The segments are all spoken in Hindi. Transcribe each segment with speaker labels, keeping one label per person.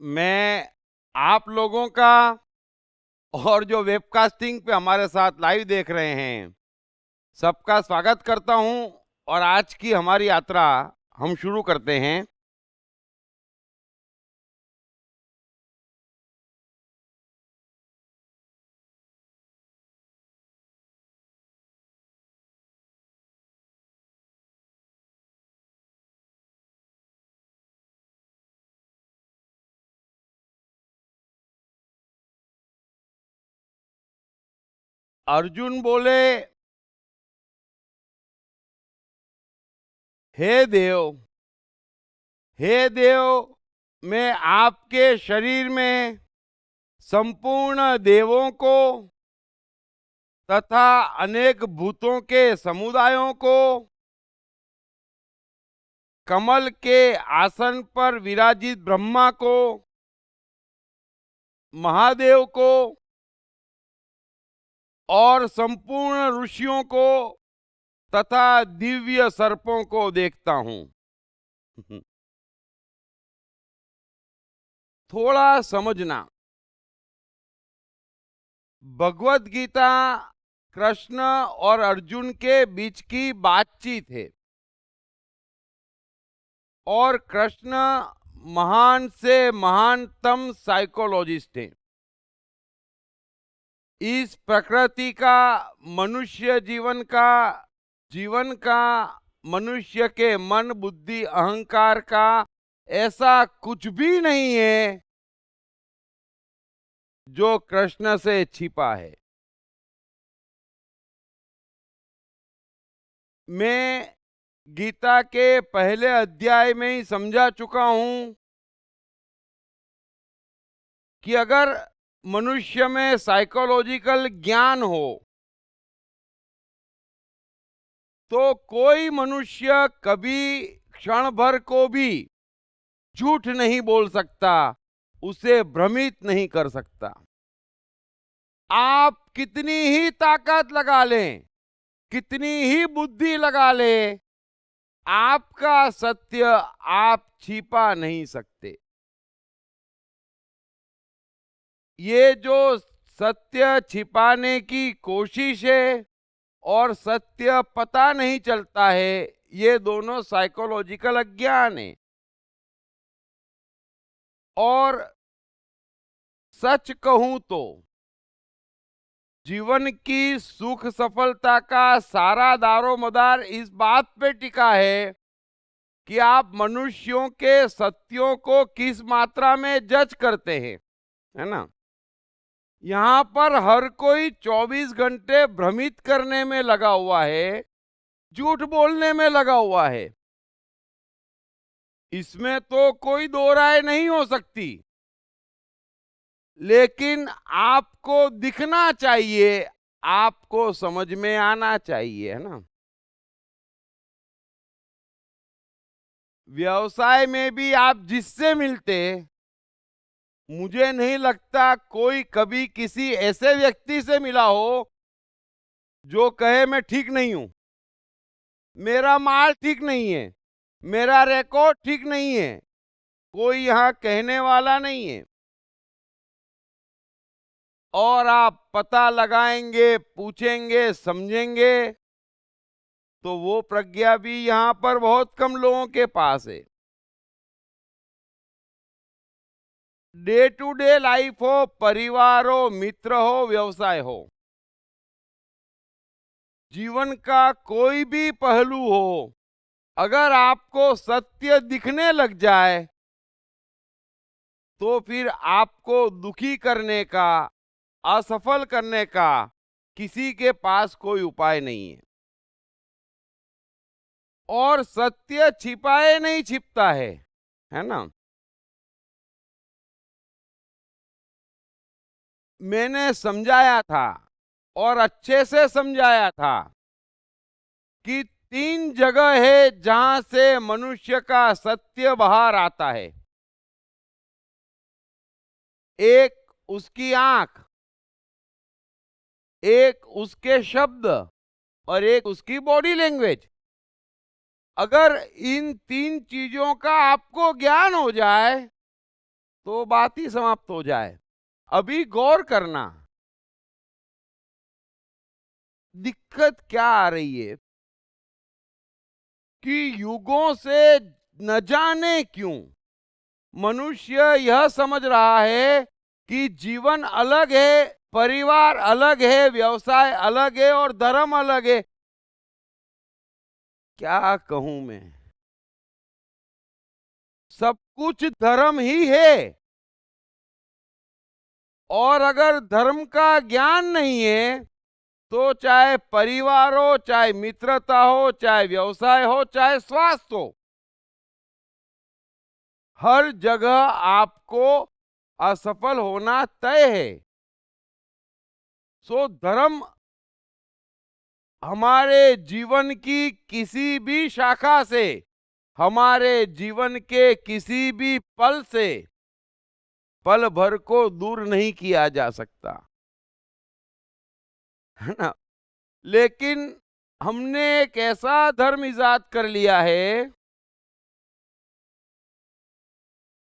Speaker 1: मैं आप लोगों का और जो वेबकास्टिंग पे हमारे साथ लाइव देख रहे हैं, सबका स्वागत करता हूं और आज की हमारी यात्रा हम शुरू करते हैं। अर्जुन बोले, हे देव, हे देव, मैं आपके शरीर में संपूर्ण देवों को तथा अनेक भूतों के समुदायों को, कमल के आसन पर विराजित ब्रह्मा को, महादेव को और संपूर्ण ऋषियों को तथा दिव्य सर्पों को देखता हूं। थोड़ा समझना, भगवत गीता कृष्ण और अर्जुन के बीच की बातचीत है और कृष्ण महान से महानतम साइकोलॉजिस्ट हैं। इस प्रकृति का, मनुष्य जीवन का मनुष्य के मन बुद्धि अहंकार का ऐसा कुछ भी नहीं है जो कृष्ण से छिपा है। मैं गीता के पहले अध्याय में ही समझा चुका हूं कि अगर मनुष्य में साइकोलॉजिकल ज्ञान हो तो कोई मनुष्य कभी क्षण भर को भी झूठ नहीं बोल सकता, उसे भ्रमित नहीं कर सकता। आप कितनी ही ताकत लगा लें, कितनी ही बुद्धि लगा लें, आपका सत्य आप छिपा नहीं सकते। ये जो सत्य छिपाने की कोशिश है और सत्य पता नहीं चलता है, ये दोनों साइकोलॉजिकल अज्ञान है। और सच कहूं तो जीवन की सुख सफलता का सारा दारोमदार इस बात पे टिका है कि आप मनुष्यों के सत्यों को किस मात्रा में जज करते हैं, है ना। यहाँ पर हर कोई 24 घंटे भ्रमित करने में लगा हुआ है, झूठ बोलने में लगा हुआ है। इसमें तो कोई दो राय नहीं हो सकती, लेकिन आपको दिखना चाहिए, आपको समझ में आना चाहिए, है ना। व्यवसाय में भी आप जिससे मिलते, मुझे नहीं लगता कोई कभी किसी ऐसे व्यक्ति से मिला हो जो कहे मैं ठीक नहीं हूं, मेरा माल ठीक नहीं है, मेरा रिकॉर्ड ठीक नहीं है। कोई यहां कहने वाला नहीं है। और आप पता लगाएंगे, पूछेंगे, समझेंगे तो वो प्रज्ञा भी यहां पर बहुत कम लोगों के पास है। डे टू डे लाइफ हो, परिवार हो, मित्र हो, व्यवसाय हो, जीवन का कोई भी पहलू हो, अगर आपको सत्य दिखने लग जाए तो फिर आपको दुखी करने का, असफल करने का किसी के पास कोई उपाय नहीं है। और सत्य छिपाए नहीं छिपता है ना। मैंने समझाया था और अच्छे से समझाया था कि 3 जगह है जहां से मनुष्य का सत्य बाहर आता है। एक उसकी आंख, एक उसके शब्द और एक उसकी बॉडी लैंग्वेज। अगर इन 3 चीजों का आपको ज्ञान हो जाए तो बात ही समाप्त हो जाए। अभी गौर करना, दिक्कत क्या आ रही है कि युगों से न जाने क्यों मनुष्य यह समझ रहा है कि जीवन अलग है, परिवार अलग है, व्यवसाय अलग है और धर्म अलग है। क्या कहूं मैं, सब कुछ धर्म ही है। और अगर धर्म का ज्ञान नहीं है तो चाहे परिवार हो, चाहे मित्रता हो, चाहे व्यवसाय हो, चाहे स्वास्थ्य हो, हर जगह आपको असफल होना तय है। सो धर्म हमारे जीवन की किसी भी शाखा से, हमारे जीवन के किसी भी पल से पल भर को दूर नहीं किया जा सकता, है ना। लेकिन हमने एक ऐसा धर्म इजाद कर लिया है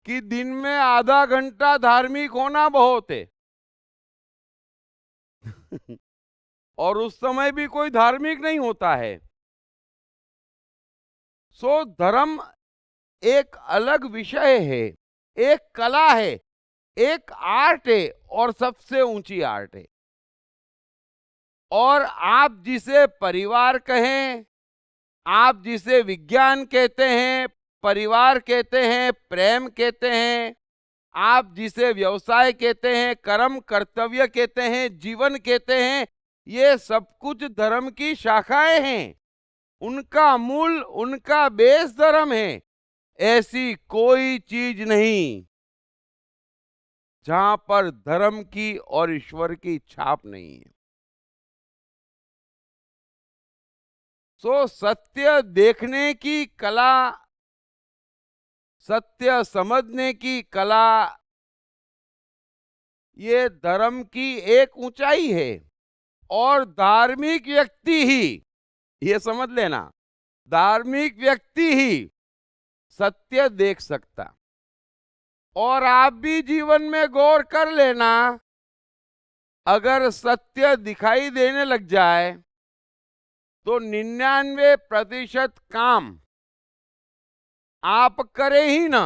Speaker 1: कि दिन में आधा घंटा धार्मिक होना बहुत है। और उस समय भी कोई धार्मिक नहीं होता है। सो धर्म एक अलग विषय है, एक कला है, एक आर्ट है और सबसे ऊंची आर्ट है। और आप जिसे परिवार कहें, आप जिसे विज्ञान कहते हैं, परिवार कहते हैं, प्रेम कहते हैं, आप जिसे व्यवसाय कहते हैं, कर्म कर्तव्य कहते हैं, जीवन कहते हैं, ये सब कुछ धर्म की शाखाएं हैं। उनका मूल, उनका बेस धर्म है। ऐसी कोई चीज नहीं जहां पर धर्म की और ईश्वर की छाप नहीं है। सो सत्य देखने की कला, सत्य समझने की कला, ये धर्म की एक ऊंचाई है। और धार्मिक व्यक्ति ही, ये समझ लेना, धार्मिक व्यक्ति ही सत्य देख सकता। और आप भी जीवन में गौर कर लेना, अगर सत्य दिखाई देने लग जाए तो 99% काम आप करें ही ना,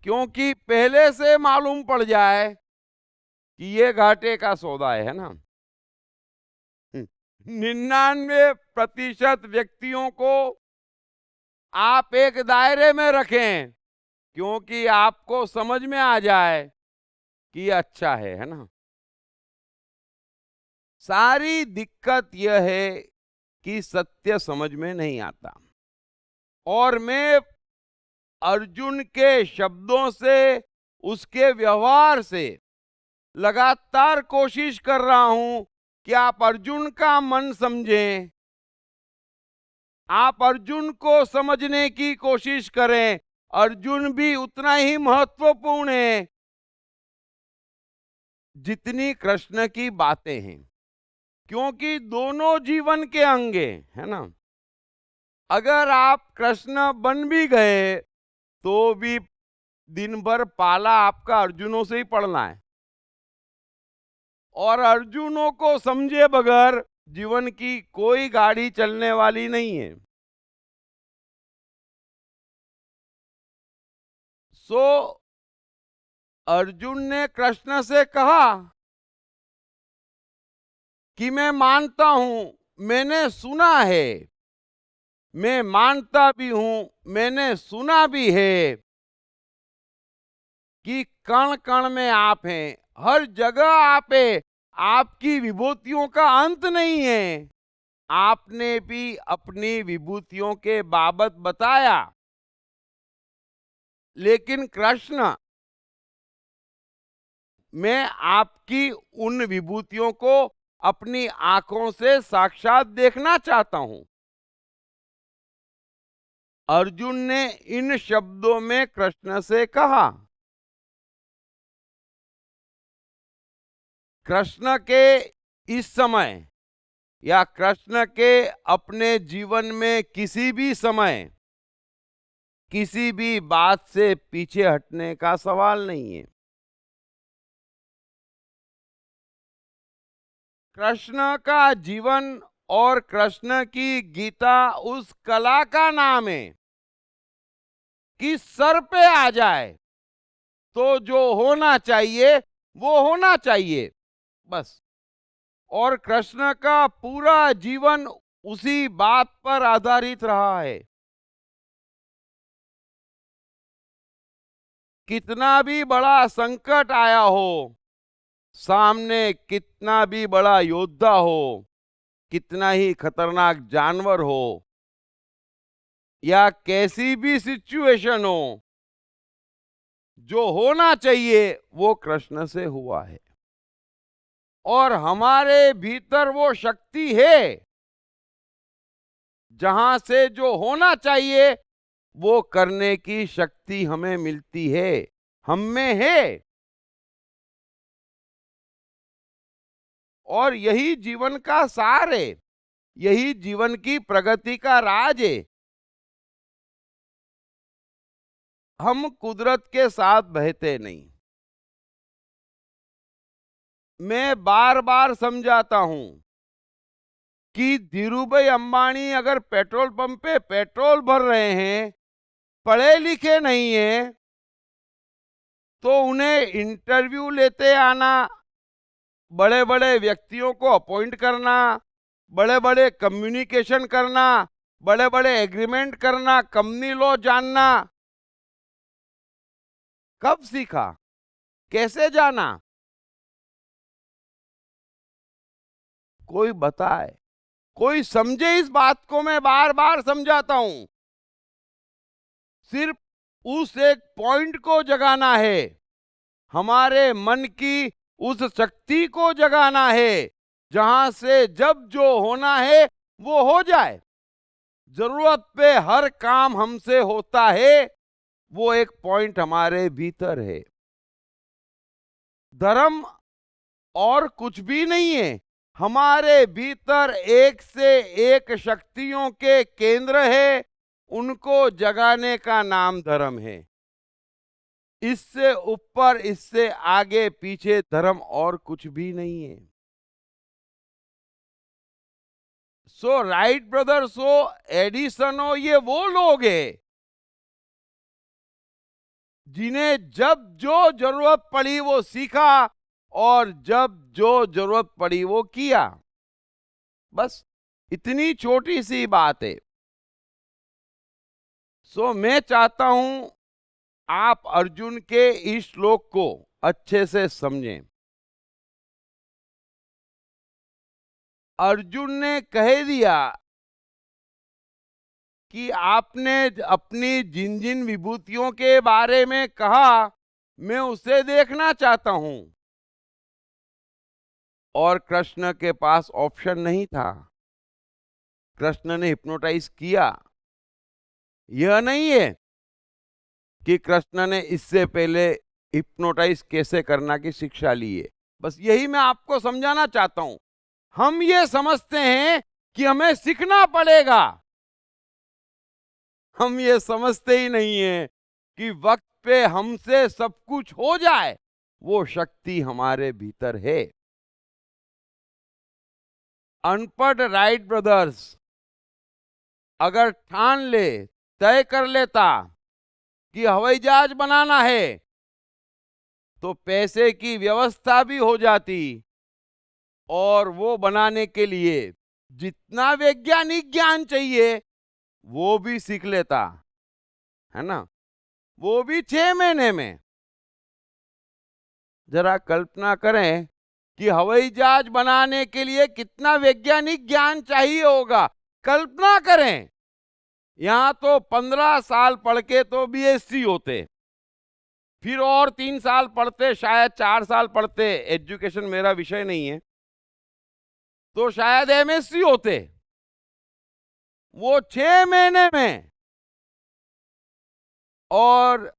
Speaker 1: क्योंकि पहले से मालूम पड़ जाए कि ये घाटे का सौदा है ना। 99% व्यक्तियों को आप एक दायरे में रखें, क्योंकि आपको समझ में आ जाए कि ये अच्छा है ना। सारी दिक्कत यह है कि सत्य समझ में नहीं आता। और मैं अर्जुन के शब्दों से, उसके व्यवहार से लगातार कोशिश कर रहा हूं कि आप अर्जुन का मन समझें, आप अर्जुन को समझने की कोशिश करें। अर्जुन भी उतना ही महत्वपूर्ण है जितनी कृष्ण की बातें हैं, क्योंकि दोनों जीवन के अंग है ना। अगर आप कृष्ण बन भी गए तो भी दिन भर पाला आपका अर्जुनों से ही पड़ना है। और अर्जुनों को समझे बगैर जीवन की कोई गाड़ी चलने वाली नहीं है। सो अर्जुन ने कृष्ण से कहा कि मैं मानता हूं, मैंने सुना है, मैं मानता भी हूं, मैंने सुना भी है कि कण कण में आप हैं, हर जगह आप हैं, आपकी विभूतियों का अंत नहीं है। आपने भी अपनी विभूतियों के बाबत बताया, लेकिन कृष्ण, मैं आपकी उन विभूतियों को अपनी आंखों से साक्षात देखना चाहता हूं। अर्जुन ने इन शब्दों में कृष्ण से कहा। कृष्ण के इस समय या कृष्ण के अपने जीवन में किसी भी समय किसी भी बात से पीछे हटने का सवाल नहीं है। कृष्ण का जीवन और कृष्ण की गीता उस कला का नाम है कि सर पे आ जाए तो जो होना चाहिए वो होना चाहिए, बस। और कृष्ण का पूरा जीवन उसी बात पर आधारित रहा है। कितना भी बड़ा संकट आया हो, सामने कितना भी बड़ा योद्धा हो, कितना ही खतरनाक जानवर हो, या कैसी भी सिचुएशन हो, जो होना चाहिए वो कृष्ण से हुआ है। और हमारे भीतर वो शक्ति है जहां से जो होना चाहिए वो करने की शक्ति हमें मिलती है, हम में है। और यही जीवन का सार है, यही जीवन की प्रगति का राज है। हम कुदरत के साथ बहते नहीं। मैं बार बार समझाता हूं कि धीरूभाई अंबानी अगर पेट्रोल पंप पे पेट्रोल भर रहे हैं, पढ़े लिखे नहीं है, तो उन्हें इंटरव्यू लेते आना, बड़े बड़े व्यक्तियों को अपॉइंट करना, बड़े बड़े कम्युनिकेशन करना, बड़े बड़े एग्रीमेंट करना, कंपनी लॉ जानना, कब सीखा, कैसे जाना? कोई बताए, कोई समझे इस बात को। मैं बार बार समझाता हूं, सिर्फ उस एक पॉइंट को जगाना है, हमारे मन की उस शक्ति को जगाना है जहां से जब जो होना है वो हो जाए। जरूरत पे हर काम हमसे होता है, वो एक पॉइंट हमारे भीतर है। धर्म और कुछ भी नहीं है, हमारे भीतर एक से एक शक्तियों के केंद्र है, उनको जगाने का नाम धर्म है। इससे ऊपर, इससे आगे पीछे धर्म और कुछ भी नहीं है। सो राइट ब्रदर, सो एडिसन हो, ये वो लोग हैं जिन्हें जब जो जरूरत पड़ी वो सीखा और जब जो जरूरत पड़ी वो किया। बस इतनी छोटी सी बात है। सो मैं चाहता हूं आप अर्जुन के इस श्लोक को अच्छे से समझें। अर्जुन ने कह दिया कि आपने अपनी जिन जिन विभूतियों के बारे में कहा, मैं उसे देखना चाहता हूं। और कृष्ण के पास ऑप्शन नहीं था, कृष्ण ने हिप्नोटाइज किया। यह नहीं है कि कृष्ण ने इससे पहले हिप्नोटाइज कैसे करना की शिक्षा ली है। बस यही मैं आपको समझाना चाहता हूं। हम ये समझते हैं कि हमें सीखना पड़ेगा, हम ये समझते ही नहीं है कि वक्त पे हमसे सब कुछ हो जाए, वो शक्ति हमारे भीतर है। अनपढ़ राइट ब्रदर्स अगर ठान ले, तय कर लेता कि हवाई जहाज बनाना है, तो पैसे की व्यवस्था भी हो जाती और वो बनाने के लिए जितना वैज्ञानिक ज्ञान चाहिए वो भी सीख लेता, है ना? वो भी 6 महीने में। जरा कल्पना करें कि हवाई जहाज बनाने के लिए कितना वैज्ञानिक ज्ञान चाहिए होगा। कल्पना करें, यहां तो 15 साल पढ़ के तो बीएससी होते, फिर और 3 साल पढ़ते, शायद 4 साल पढ़ते, एजुकेशन मेरा विषय नहीं है, तो शायद एमएससी होते। वो 6 महीने में, और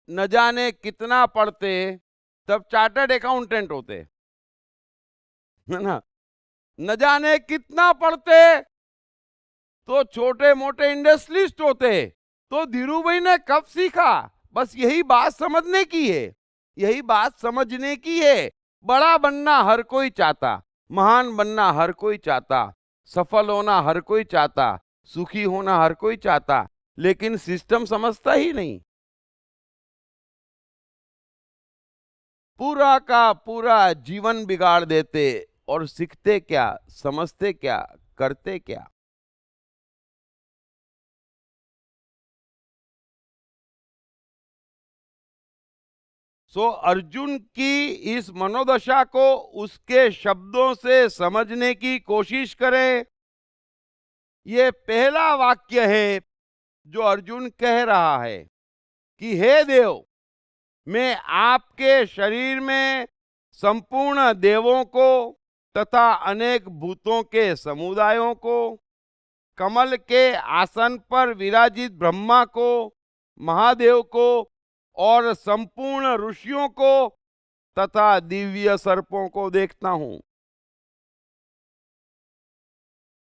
Speaker 1: न जाने कितना पढ़ते तब चार्टर्ड अकाउंटेंट होते, है ना? न जाने कितना पढ़ते तो छोटे मोटे इंडस्ट्रियलिस्ट होते तो धीरू भाई ने कब सीखा? बस यही बात समझने की है, यही बात समझने की है। बड़ा बनना हर कोई चाहता, महान बनना हर कोई चाहता, सफल होना हर कोई चाहता, सुखी होना हर कोई चाहता, लेकिन सिस्टम समझता ही नहीं। पूरा का पूरा जीवन बिगाड़ देते, और सीखते क्या, समझते क्या, करते क्या। सो अर्जुन की इस मनोदशा को उसके शब्दों से समझने की कोशिश करें। ये पहला वाक्य है जो अर्जुन कह रहा है कि हे देव, मैं आपके शरीर में संपूर्ण देवों को तथा अनेक भूतों के समुदायों को, कमल के आसन पर विराजित ब्रह्मा को, महादेव को और संपूर्ण ऋषियों को तथा दिव्य सर्पों को देखता हूं।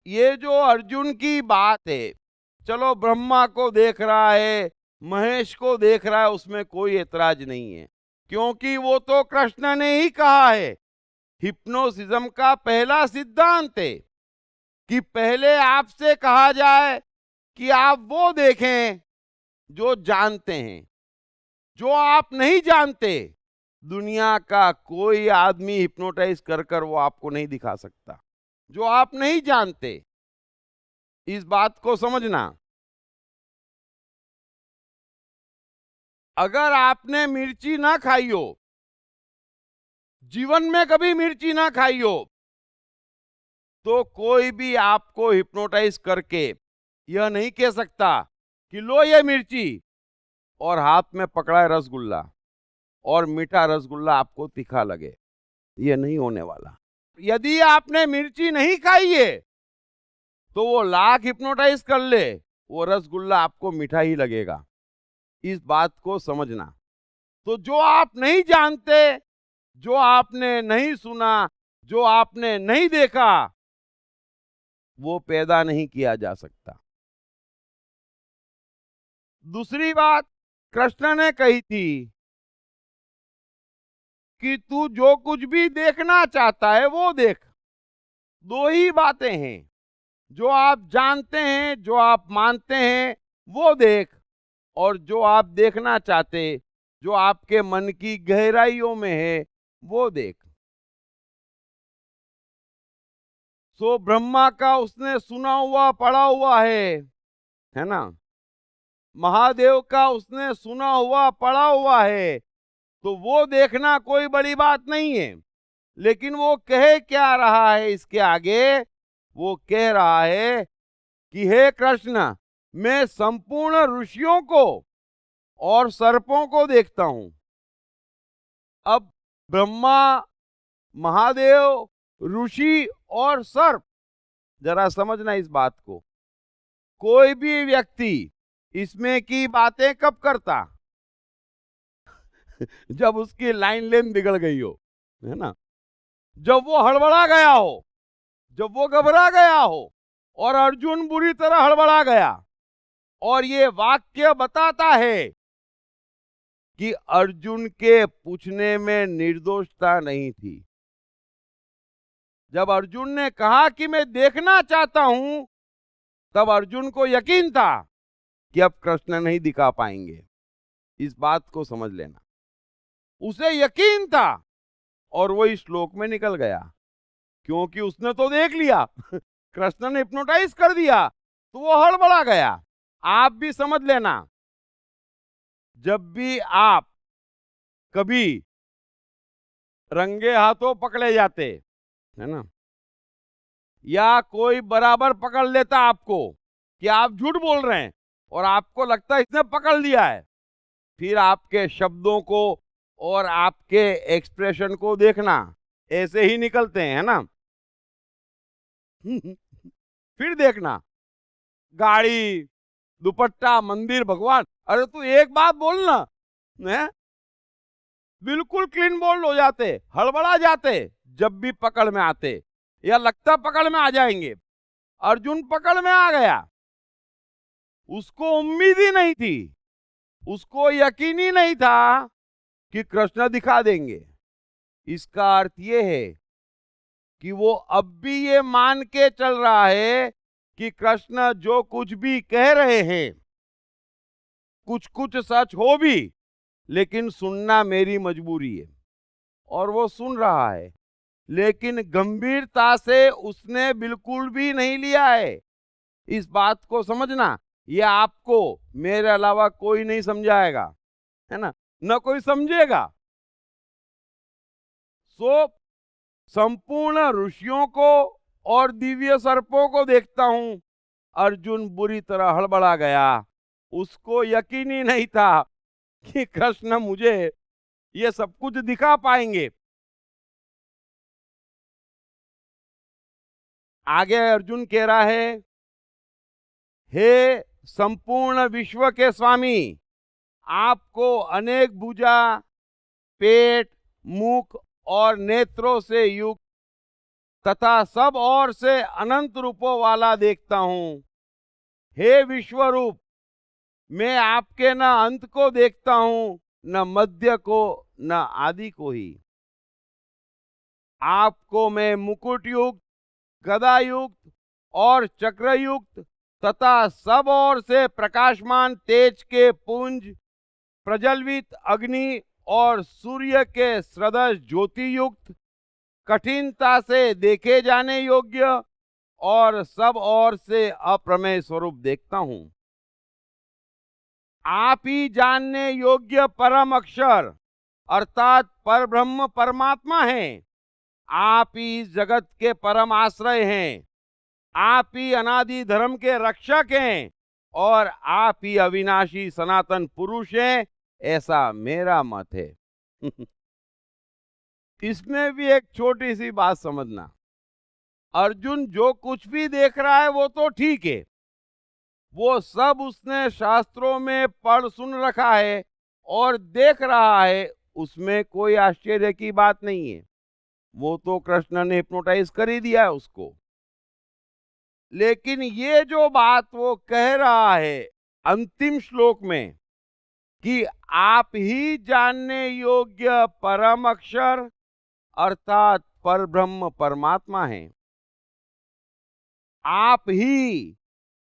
Speaker 1: ये जो अर्जुन की बात है, चलो ब्रह्मा को देख रहा है, महेश को देख रहा है, उसमें कोई एतराज नहीं है, क्योंकि वो तो कृष्ण ने ही कहा है। हिप्नोसिज्म का पहला सिद्धांत है कि पहले आपसे कहा जाए कि आप वो देखें जो जानते हैं। जो आप नहीं जानते, दुनिया का कोई आदमी हिप्नोटाइज कर कर वो आपको नहीं दिखा सकता। जो आप नहीं जानते, इस बात को समझना। अगर आपने मिर्ची ना खाई हो, जीवन में कभी मिर्ची ना खाई हो, तो कोई भी आपको हिप्नोटाइज करके यह नहीं कह सकता कि लो ये मिर्ची, और हाथ में पकड़ा है रसगुल्ला और मीठा रसगुल्ला आपको तीखा लगे। यह नहीं होने वाला। यदि आपने मिर्ची नहीं खाई है, तो वो लाख हिप्नोटाइज कर ले, वो रसगुल्ला आपको मीठा ही लगेगा। इस बात को समझना। तो जो आप नहीं जानते, जो आपने नहीं सुना, जो आपने नहीं देखा, वो पैदा नहीं किया जा सकता। दूसरी बात कृष्ण ने कही थी कि तू जो कुछ भी देखना चाहता है वो देख। दो ही बातें हैं, जो आप जानते हैं, जो आप मानते हैं, वो देख, और जो आप देखना चाहते, जो आपके मन की गहराइयों में है, वो देख। सो ब्रह्मा का उसने सुना हुआ पढ़ा हुआ है ना। महादेव का उसने सुना हुआ पढ़ा हुआ है, तो वो देखना कोई बड़ी बात नहीं है। लेकिन वो कह क्या रहा है इसके आगे? वो कह रहा है कि हे कृष्ण, मैं संपूर्ण ऋषियों को और सर्पों को देखता हूं। अब ब्रह्मा, महादेव, ऋषि और सर्प, जरा समझना इस बात को। कोई भी व्यक्ति इसमें की बातें कब करता? जब उसकी लाइन लेन बिगड़ गई हो, है ना। जब वो हड़बड़ा गया हो, जब वो घबरा गया हो, और अर्जुन बुरी तरह हड़बड़ा गया। और ये वाक्य बताता है कि अर्जुन के पूछने में निर्दोषता नहीं थी। जब अर्जुन ने कहा कि मैं देखना चाहता हूं, तब अर्जुन को यकीन था कि अब कृष्ण नहीं दिखा पाएंगे। इस बात को समझ लेना। उसे यकीन था, और वो इस श्लोक में निकल गया, क्योंकि उसने तो देख लिया। कृष्ण ने हिप्नोटाइज कर दिया, तो वो हड़बड़ा गया। आप भी समझ लेना, जब भी आप कभी रंगे हाथों पकड़े जाते, है ना, या कोई बराबर पकड़ लेता आपको कि आप झूठ बोल रहे हैं, और आपको लगता है इसने पकड़ लिया है, फिर आपके शब्दों को और आपके एक्सप्रेशन को देखना, ऐसे ही निकलते हैं, है ना। फिर देखना, गाड़ी, दुपट्टा, मंदिर, भगवान, अरे तू एक बात बोलना, है, बिल्कुल क्लीन बोल्ड हो जाते, हड़बड़ा जाते जब भी पकड़ में आते, या लगता पकड़ में आ जाएंगे। अर्जुन पकड़ में आ गया। उसको उम्मीद ही नहीं थी, उसको यकीन ही नहीं था कि कृष्ण दिखा देंगे। इसका अर्थ ये है कि वो अब भी ये मान के चल रहा है कि कृष्ण जो कुछ भी कह रहे हैं, कुछ कुछ सच हो भी, लेकिन सुनना मेरी मजबूरी है। और वो सुन रहा है, लेकिन गंभीरता से उसने बिल्कुल भी नहीं लिया है। इस बात को समझना, ये आपको मेरे अलावा कोई नहीं समझाएगा, है ना, न कोई समझेगा। सो संपूर्ण ऋषियों को और दिव्य सर्पों को देखता हूं। अर्जुन बुरी तरह हड़बड़ा गया। उसको यकीन ही नहीं था कि कृष्ण मुझे ये सब कुछ दिखा पाएंगे। आगे अर्जुन कह रहा है, हे संपूर्ण विश्व के स्वामी, आपको अनेक भुजा, पेट, मुख और नेत्रों से युक्त तथा सब ओर से अनंत रूपों वाला देखता हूं। हे विश्वरूप, मैं आपके न अंत को देखता हूं, न मध्य को, न आदि को ही। आपको मैं मुकुट युक्त, गदा युक्त और चक्र युक्त तथा सब ओर से प्रकाशमान तेज के पुंज, प्रज्वलित अग्नि और सूर्य के सदृश ज्योति युक्त, कठिनता से देखे जाने योग्य और सब ओर से अप्रमेय स्वरूप देखता हूं। आप ही जानने योग्य परम अक्षर अर्थात परब्रह्म परमात्मा हैं। आप ही इस जगत के परम आश्रय हैं। आप ही अनादि धर्म के रक्षक हैं और आप ही अविनाशी सनातन पुरुष हैं, ऐसा मेरा मत है। इसमें भी एक छोटी सी बात समझना, अर्जुन जो कुछ भी देख रहा है वो तो ठीक है, वो सब उसने शास्त्रों में पढ़ सुन रखा है और देख रहा है, उसमें कोई आश्चर्य की बात नहीं है। वो तो कृष्ण ने हिप्नोटाइज कर ही दिया है उसको। लेकिन ये जो बात वो कह रहा है अंतिम श्लोक में कि आप ही जानने योग्य परम अक्षर अर्थात परब्रह्म परमात्मा है, आप ही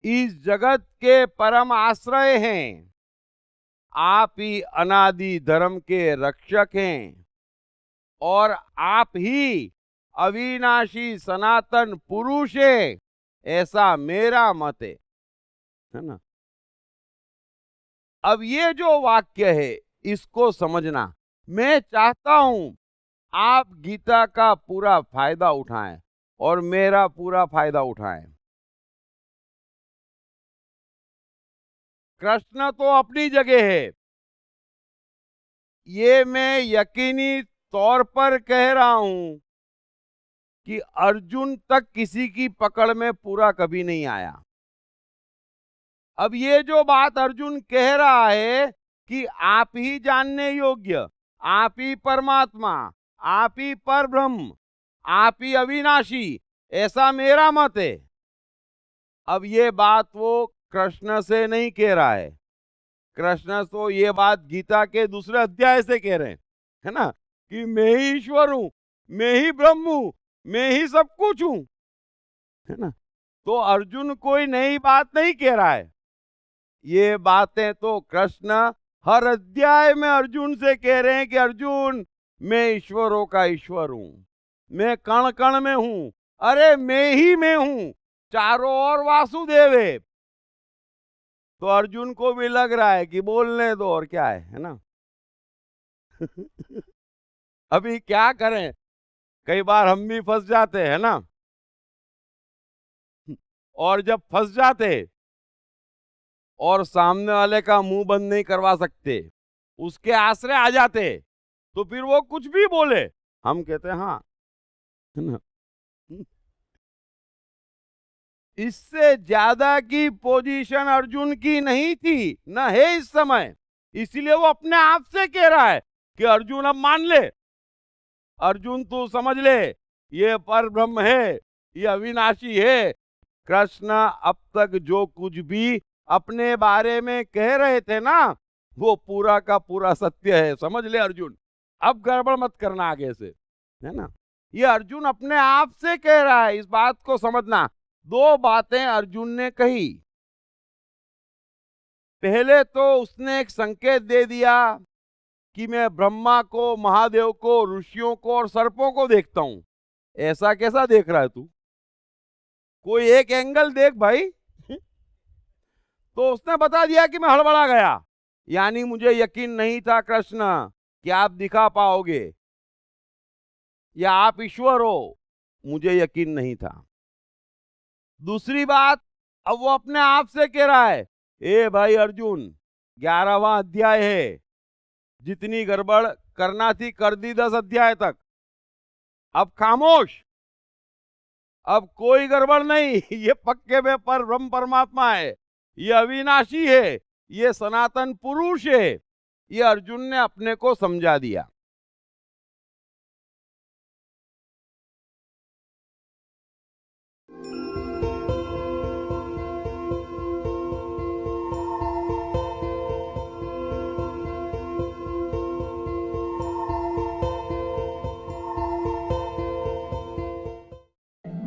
Speaker 1: इस जगत के परम आश्रय हैं, आप ही अनादि धर्म के रक्षक हैं और आप ही अविनाशी सनातन पुरुष है, ऐसा मेरा मत है ना। अब ये जो वाक्य है इसको समझना, मैं चाहता हूं आप गीता का पूरा फायदा उठाएं और मेरा पूरा फायदा उठाएं। कृष्ण तो अपनी जगह है, ये मैं यकीनी तौर पर कह रहा हूं कि अर्जुन तक किसी की पकड़ में पूरा कभी नहीं आया। अब ये जो बात अर्जुन कह रहा है कि आप ही जानने योग्य, आप ही परमात्मा, आप ही परब्रह्म, आप ही अविनाशी, ऐसा मेरा मत है। अब ये बात वो कृष्ण से नहीं कह रहा है, कृष्ण तो ये बात गीता के दूसरे अध्याय से कह रहे हैं, है ना, कि मैं ही ईश्वर हूं, मैं ही ब्रह्म हूं, मैं ही सब कुछ हूं, है ना। तो अर्जुन कोई नई बात नहीं कह रहा है, ये बातें तो कृष्ण हर अध्याय में अर्जुन से कह रहे हैं कि अर्जुन, मैं ईश्वरों का ईश्वर हूं, मैं कण कण में हूं, अरे मैं ही मैं हूं, चारों ओर वासुदेव है। तो अर्जुन को भी लग रहा है कि बोलने दो, और क्या है ना। अभी क्या करें, कई बार हम भी फंस जाते हैं ना, और जब फंस जाते और सामने वाले का मुंह बंद नहीं करवा सकते, उसके आश्रय आ जाते, तो फिर वो कुछ भी बोले हम कहते हैं हाँ, है ना। इससे ज्यादा की पोजीशन अर्जुन की नहीं थी, न है इस समय। इसीलिए वो अपने आप से कह रहा है कि अर्जुन अब मान ले, अर्जुन तू समझ ले, ये पर ब्रह्म है, ये अविनाशी है। कृष्ण अब तक जो कुछ भी अपने बारे में कह रहे थे ना, वो पूरा का पूरा सत्य है, समझ ले अर्जुन। अब गड़बड़ मत करना आगे से, है ना। ये अर्जुन अपने आप से कह रहा है, इस बात को समझना। दो बातें अर्जुन ने कही। पहले तो उसने एक संकेत दे दिया कि मैं ब्रह्मा को, महादेव को, ऋषियों को और सर्पों को देखता हूं। ऐसा कैसा देख रहा है तू? कोई एक एंगल देख भाई। तो उसने बता दिया कि मैं हड़बड़ा गया, यानी मुझे यकीन नहीं था कृष्ण कि आप दिखा पाओगे या आप ईश्वर हो, मुझे यकीन नहीं था। दूसरी बात, अब वो अपने आप से कह रहा है, ए भाई अर्जुन, 11वां अध्याय है, जितनी गड़बड़ करना थी कर दी 10 अध्याय तक, अब खामोश, अब कोई गड़बड़ नहीं। ये पक्के में पर ब्रह्म परमात्मा है, ये अविनाशी है, ये सनातन पुरुष है। ये अर्जुन ने अपने को समझा दिया।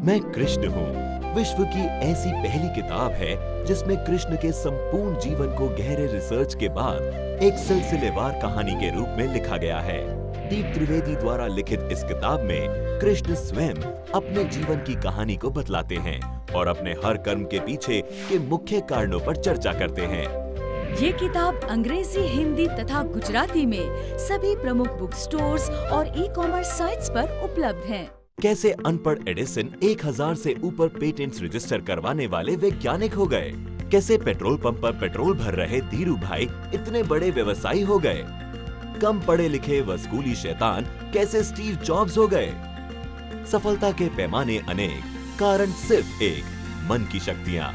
Speaker 2: मैं कृष्ण हूँ विश्व की ऐसी पहली किताब है जिसमें कृष्ण के संपूर्ण जीवन को गहरे रिसर्च के बाद एक सिलसिलेवार कहानी के रूप में लिखा गया है। दीप त्रिवेदी द्वारा लिखित इस किताब में कृष्ण स्वयं अपने जीवन की कहानी को बतलाते हैं और अपने हर कर्म के पीछे के मुख्य कारणों पर चर्चा करते हैं।
Speaker 3: ये किताब अंग्रेजी, हिंदी तथा गुजराती में सभी प्रमुख बुक स्टोर्स और ई-कॉमर्स साइट्स पर उपलब्ध है।
Speaker 2: कैसे अनपढ़ एडिसन 1000 से ऊपर पेटेंट्स रजिस्टर करवाने वाले वैज्ञानिक हो गए, कैसे पेट्रोल पंप पर पेट्रोल भर रहे धीरू भाई इतने बड़े व्यवसायी हो गए, कम पढ़े लिखे व स्कूली शैतान कैसे स्टीव जॉब्स हो गए। सफलता के पैमाने अनेक, कारण सिर्फ एक, मन की शक्तियाँ।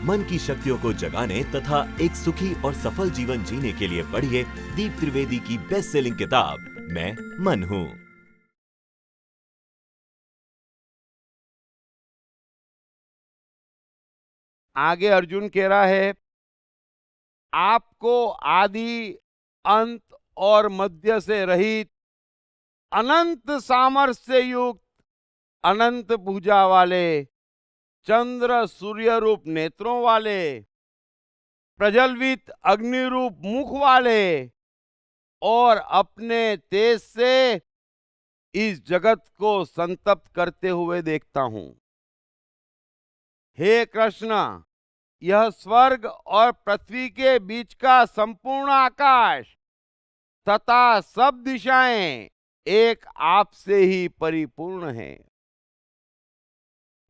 Speaker 2: मन की शक्तियों को जगाने तथा एक सुखी और सफल जीवन जीने के लिए पढ़िए दीप त्रिवेदी की बेस्ट सेलिंग किताब मैं मन हूँ।
Speaker 1: आगे अर्जुन कह रहा है, आपको आदि, अंत और मध्य से रहित, अनंत सामर्थ्य से युक्त, अनंत भुजा वाले, चंद्र सूर्य रूप नेत्रों वाले, प्रज्वलित अग्नि रूप मुख वाले और अपने तेज से इस जगत को संतप्त करते हुए देखता हूं। हे कृष्ण, यह स्वर्ग और पृथ्वी के बीच का संपूर्ण आकाश तथा सब दिशाएं एक आप से ही परिपूर्ण है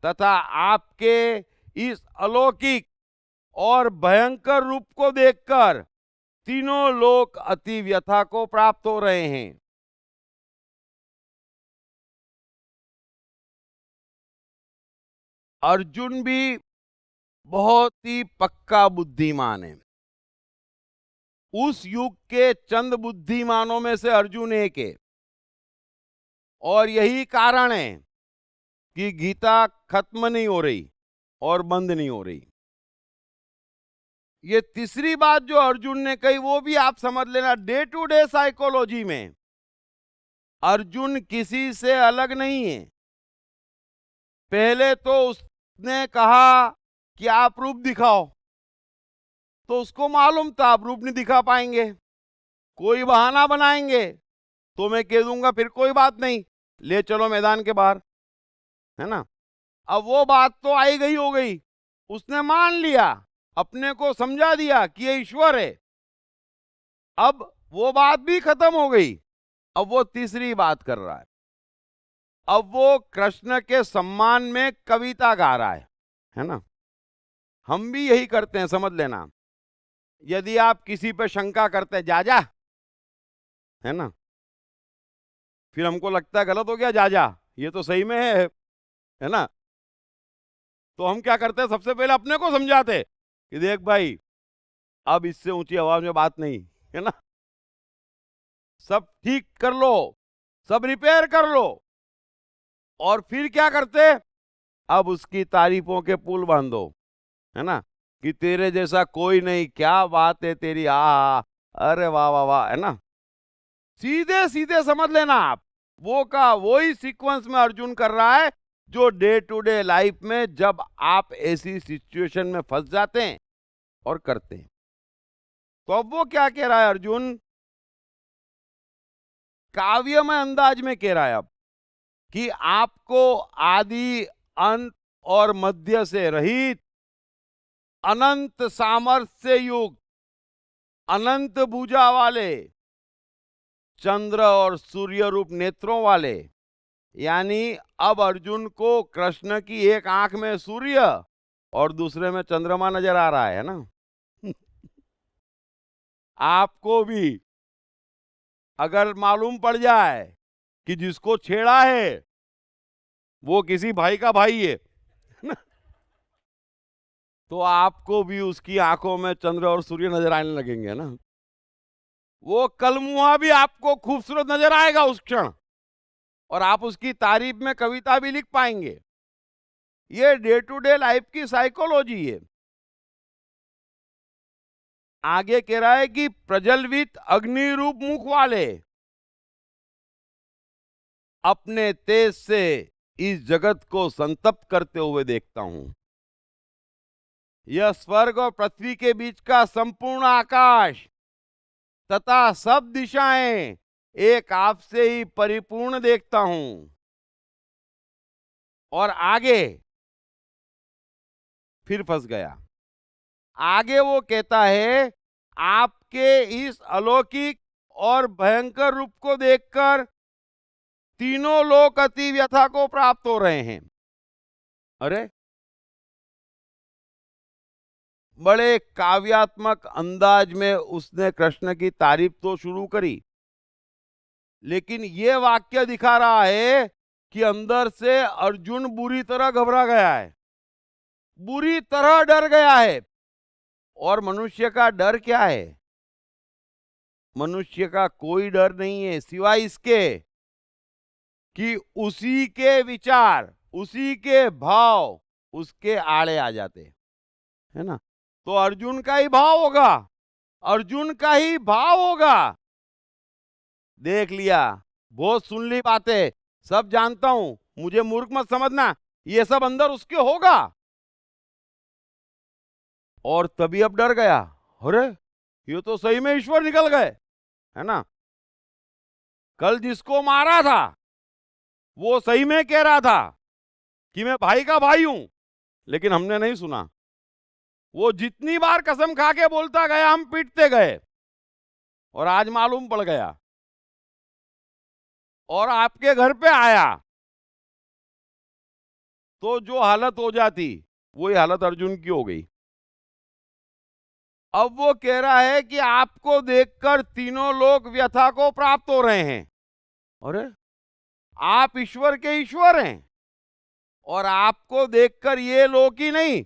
Speaker 1: तथा आपके इस अलौकिक और भयंकर रूप को देखकर तीनों लोक अति व्यथा को प्राप्त हो रहे हैं। अर्जुन भी बहुत ही पक्का बुद्धिमान है। उस युग के चंद बुद्धिमानों में से अर्जुन एक है और यही कारण है कि गीता खत्म नहीं हो रही और बंद नहीं हो रही। ये तीसरी बात जो अर्जुन ने कही वो भी आप समझ लेना। डे टू डे साइकोलॉजी में अर्जुन किसी से अलग नहीं है। पहले तो उसने कहा कि आप रूप दिखाओ, तो उसको मालूम था आप रूप नहीं दिखा पाएंगे, कोई बहाना बनाएंगे तो मैं कह दूंगा फिर कोई बात नहीं, ले चलो मैदान के बाहर, है ना। अब वो बात तो आई गई हो गई, उसने मान लिया, अपने को समझा दिया कि ये ईश्वर है। अब वो बात भी खत्म हो गई। अब वो तीसरी बात कर रहा है। अब वो कृष्ण के सम्मान में कविता गा रहा है ना। हम भी यही करते हैं, समझ लेना। यदि आप किसी पे शंका करते हैं, जा है ना, फिर हमको लगता है गलत हो गया, जा ये तो सही में है ना, तो हम क्या करते हैं, सबसे पहले अपने को समझाते कि देख भाई, अब इससे ऊंची आवाज में बात नहीं, है ना, सब ठीक कर लो, सब रिपेयर कर लो। और फिर क्या करते, अब उसकी तारीफों के पुल बांधो, है ना, कि तेरे जैसा कोई नहीं, क्या बात है तेरी, आ अरे वाह वाह वाह, है ना। सीधे सीधे समझ लेना आप, वो का वही सीक्वेंस में अर्जुन कर रहा है जो डे टू डे लाइफ में जब आप ऐसी सिचुएशन में फंस जाते हैं और करते हैं। तो अब वो क्या कह रहा है अर्जुन, काव्यमय अंदाज में कह रहा है अब कि आपको आदि अंत और मध्य से रहित, अनंत सामर्थ्य से युक्त, अनंत भुजा वाले, चंद्र और सूर्य रूप नेत्रों वाले, यानी अब अर्जुन को कृष्ण की एक आंख में सूर्य और दूसरे में चंद्रमा नजर आ रहा है ना। आपको भी अगर मालूम पड़ जाए कि जिसको छेड़ा है वो किसी भाई का भाई है ना, तो आपको भी उसकी आंखों में चंद्र और सूर्य नजर आने लगेंगे ना। वो कलमुहा भी आपको खूबसूरत नजर आएगा उस क्षण, और आप उसकी तारीफ में कविता भी लिख पाएंगे। ये डे टू डे लाइफ की साइकोलॉजी है। आगे कह रहा है कि प्रज्वलित अग्नि रूप मुख वाले, अपने तेज से इस जगत को संतप्त करते हुए देखता हूं। यह स्वर्ग और पृथ्वी के बीच का संपूर्ण आकाश तथा सब दिशाएं एक आपसे ही परिपूर्ण देखता हूं। और आगे फिर फंस गया। आगे वो कहता है, आपके इस अलौकिक और भयंकर रूप को देखकर तीनों लोग अति व्यथा को प्राप्त हो रहे हैं। अरे, बड़े काव्यात्मक अंदाज में उसने कृष्ण की तारीफ तो शुरू करी, लेकिन ये वाक्य दिखा रहा है कि अंदर से अर्जुन बुरी तरह घबरा गया है, बुरी तरह डर गया है। और मनुष्य का डर क्या है? मनुष्य का कोई डर नहीं है सिवाय इसके कि उसी के विचार, उसी के भाव उसके आड़े आ जाते, है ना। तो अर्जुन का ही भाव होगा, अर्जुन का ही भाव होगा। देख लिया, बहुत सुन ली बातें, सब जानता हूं, मुझे मूर्ख मत समझना, ये सब अंदर उसके होगा। और तभी अब डर गया, अरे ये तो सही में ईश्वर निकल गए, है ना। कल जिसको मारा था वो सही में कह रहा था कि मैं भाई का भाई हूं, लेकिन हमने नहीं सुना। वो जितनी बार कसम खा के बोलता गया हम पीटते गए, और आज मालूम पड़ गया और आपके घर पे आया तो जो हालत हो जाती वही हालत अर्जुन की हो गई। अब वो कह रहा है कि आपको देखकर तीनों लोग व्यथा को प्राप्त हो रहे हैं। अरे, आप ईश्वर के ईश्वर हैं, और आपको देखकर ये लोग ही नहीं,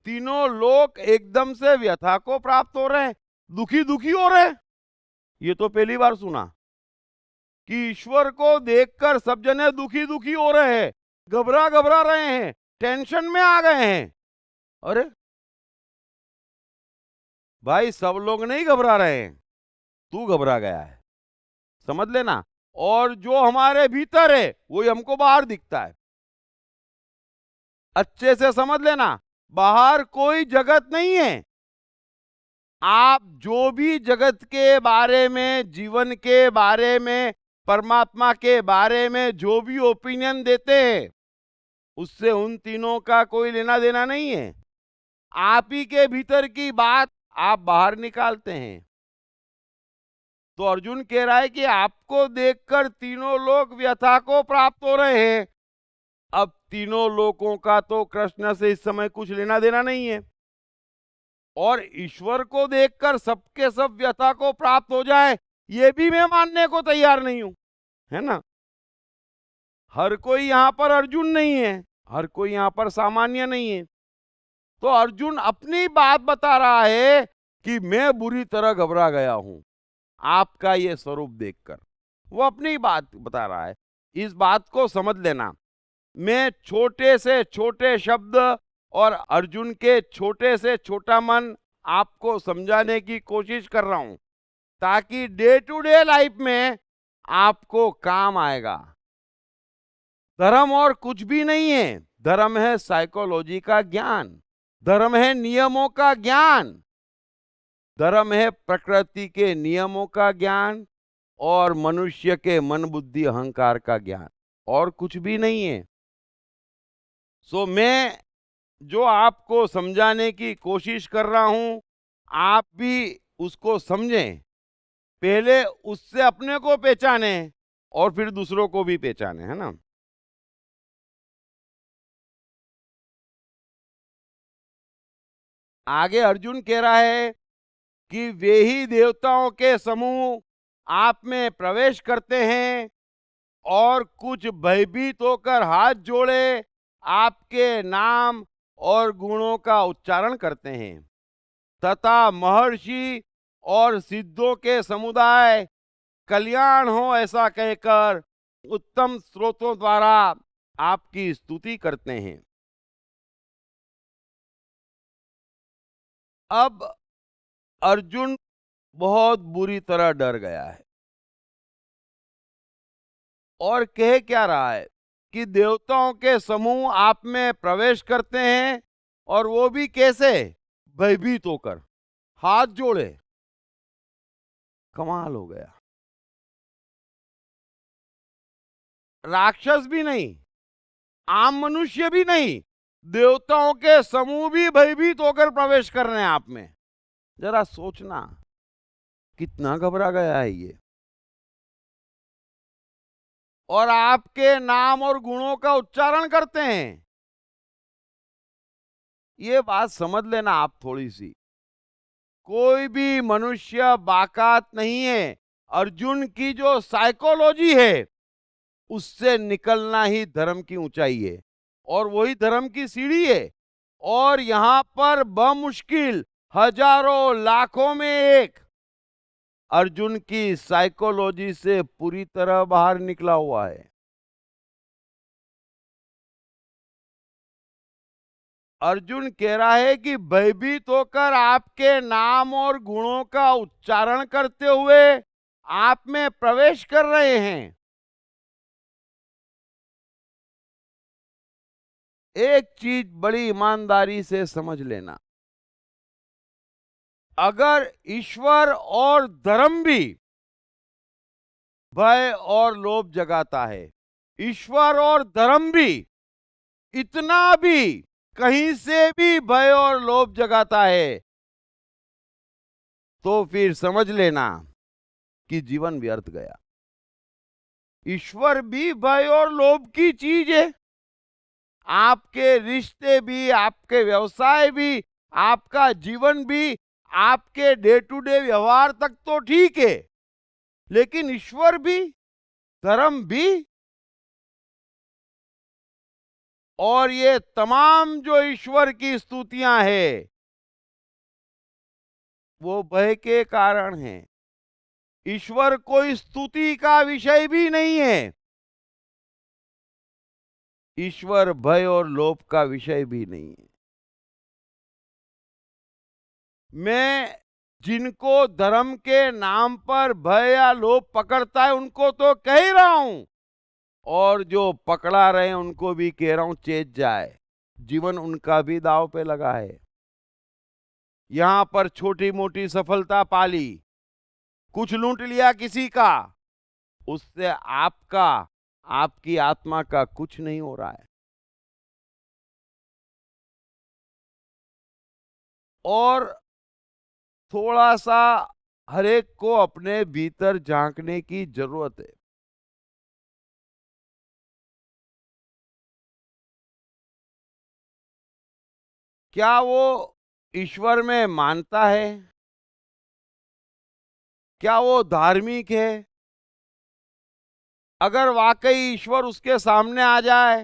Speaker 1: तीनों लोग एकदम से व्यथा को प्राप्त हो रहे हैं, दुखी दुखी हो रहे हैं। ये तो पहली बार सुना कि ईश्वर को देखकर सब जने दुखी दुखी हो रहे हैं, घबरा घबरा रहे हैं, टेंशन में आ गए हैं। अरे भाई, सब लोग नहीं घबरा रहे हैं, तू घबरा गया है, समझ लेना। और जो हमारे भीतर है वही हमको बाहर दिखता है, अच्छे से समझ लेना। बाहर कोई जगत नहीं है। आप जो भी जगत के बारे में, जीवन के बारे में, परमात्मा के बारे में जो भी ओपिनियन देते हैं, उससे उन तीनों का कोई लेना देना नहीं है। आप ही के भीतर की बात आप बाहर निकालते हैं। तो अर्जुन कह रहा है कि आपको देखकर तीनों लोग व्यथा को प्राप्त हो रहे हैं। अब तीनों लोगों का तो कृष्ण से इस समय कुछ लेना देना नहीं है, और ईश्वर को देखकर सबके सब व्यथा को प्राप्त हो जाए ये भी मैं मानने को तैयार नहीं हूं, है ना। हर कोई यहां पर अर्जुन नहीं है, हर कोई यहां पर सामान्य नहीं है। तो अर्जुन अपनी बात बता रहा है कि मैं बुरी तरह घबरा गया हूं आपका ये स्वरूप देखकर। वो अपनी बात बता रहा है। इस बात को समझ लेना, मैं छोटे से छोटे शब्द और अर्जुन के छोटे से छोटा मन आपको समझाने की कोशिश कर रहा हूं, ताकि डे टू डे लाइफ में आपको काम आएगा। धर्म और कुछ भी नहीं है। धर्म है साइकोलॉजी का ज्ञान, धर्म है नियमों का ज्ञान, धर्म है प्रकृति के नियमों का ज्ञान और मनुष्य के मन बुद्धि अहंकार का ज्ञान, और कुछ भी नहीं है। सो मैं जो आपको समझाने की कोशिश कर रहा हूं, आप भी उसको समझें। पहले उससे अपने को पहचाने और फिर दूसरों को भी पहचाने, है ना। आगे अर्जुन कह रहा है कि वे ही देवताओं के समूह आप में प्रवेश करते हैं और कुछ भयभीत होकर हाथ जोड़े आपके नाम और गुणों का उच्चारण करते हैं, तथा महर्षि और सिद्धों के समुदाय कल्याण हो ऐसा कहकर उत्तम स्रोतों द्वारा आपकी स्तुति करते हैं। अब अर्जुन बहुत बुरी तरह डर गया है और कह क्या रहा है कि देवताओं के समूह आप में प्रवेश करते हैं, और वो भी कैसे? भयभीत होकर, हाथ जोड़े। कमाल हो गया। राक्षस भी नहीं, आम मनुष्य भी नहीं, देवताओं के समूह भी भयभीत होकर प्रवेश कर रहे हैं आप में। जरा सोचना कितना घबरा गया है ये। और आपके नाम और गुणों का उच्चारण करते हैं। ये बात समझ लेना आप थोड़ी सी। कोई भी मनुष्य बाकात नहीं है। अर्जुन की जो साइकोलॉजी है उससे निकलना ही धर्म की ऊंचाई है, और वही धर्म की सीढ़ी है। और यहां पर बमुश्किल हजारों लाखों में एक अर्जुन की साइकोलॉजी से पूरी तरह बाहर निकला हुआ है। अर्जुन कह रहा है कि भयभीत होकर आपके नाम और गुणों का उच्चारण करते हुए आप में प्रवेश कर रहे हैं। एक चीज बड़ी ईमानदारी से समझ लेना, अगर ईश्वर और धर्म भी भय और लोभ जगाता है, ईश्वर और धर्म भी इतना भी कहीं से भी भय और लोभ जगाता है, तो फिर समझ लेना कि जीवन व्यर्थ गया। ईश्वर भी भय और लोभ की चीज है। आपके रिश्ते भी, आपके व्यवसाय भी, आपका जीवन भी, आपके डे टू डे व्यवहार तक तो ठीक है, लेकिन ईश्वर भी, धर्म भी, और ये तमाम जो ईश्वर की स्तुतियां हैं वो भय के कारण हैं। ईश्वर कोई स्तुति का विषय भी नहीं है, ईश्वर भय और लोभ का विषय भी नहीं है। मैं जिनको धर्म के नाम पर भय या लोभ पकड़ता है उनको तो कह ही रहा हूं, और जो पकड़ा रहे हैं उनको भी कह रहा हूं चेत जाए, जीवन उनका भी दांव पे लगा है। यहां पर छोटी मोटी सफलता पाली, कुछ लूट लिया किसी का, उससे आपका, आपकी आत्मा का कुछ नहीं हो रहा है। और थोड़ा सा हरेक को अपने भीतर झांकने की जरूरत है। क्या वो ईश्वर में मानता है? क्या वो धार्मिक है? अगर वाकई ईश्वर उसके सामने आ जाए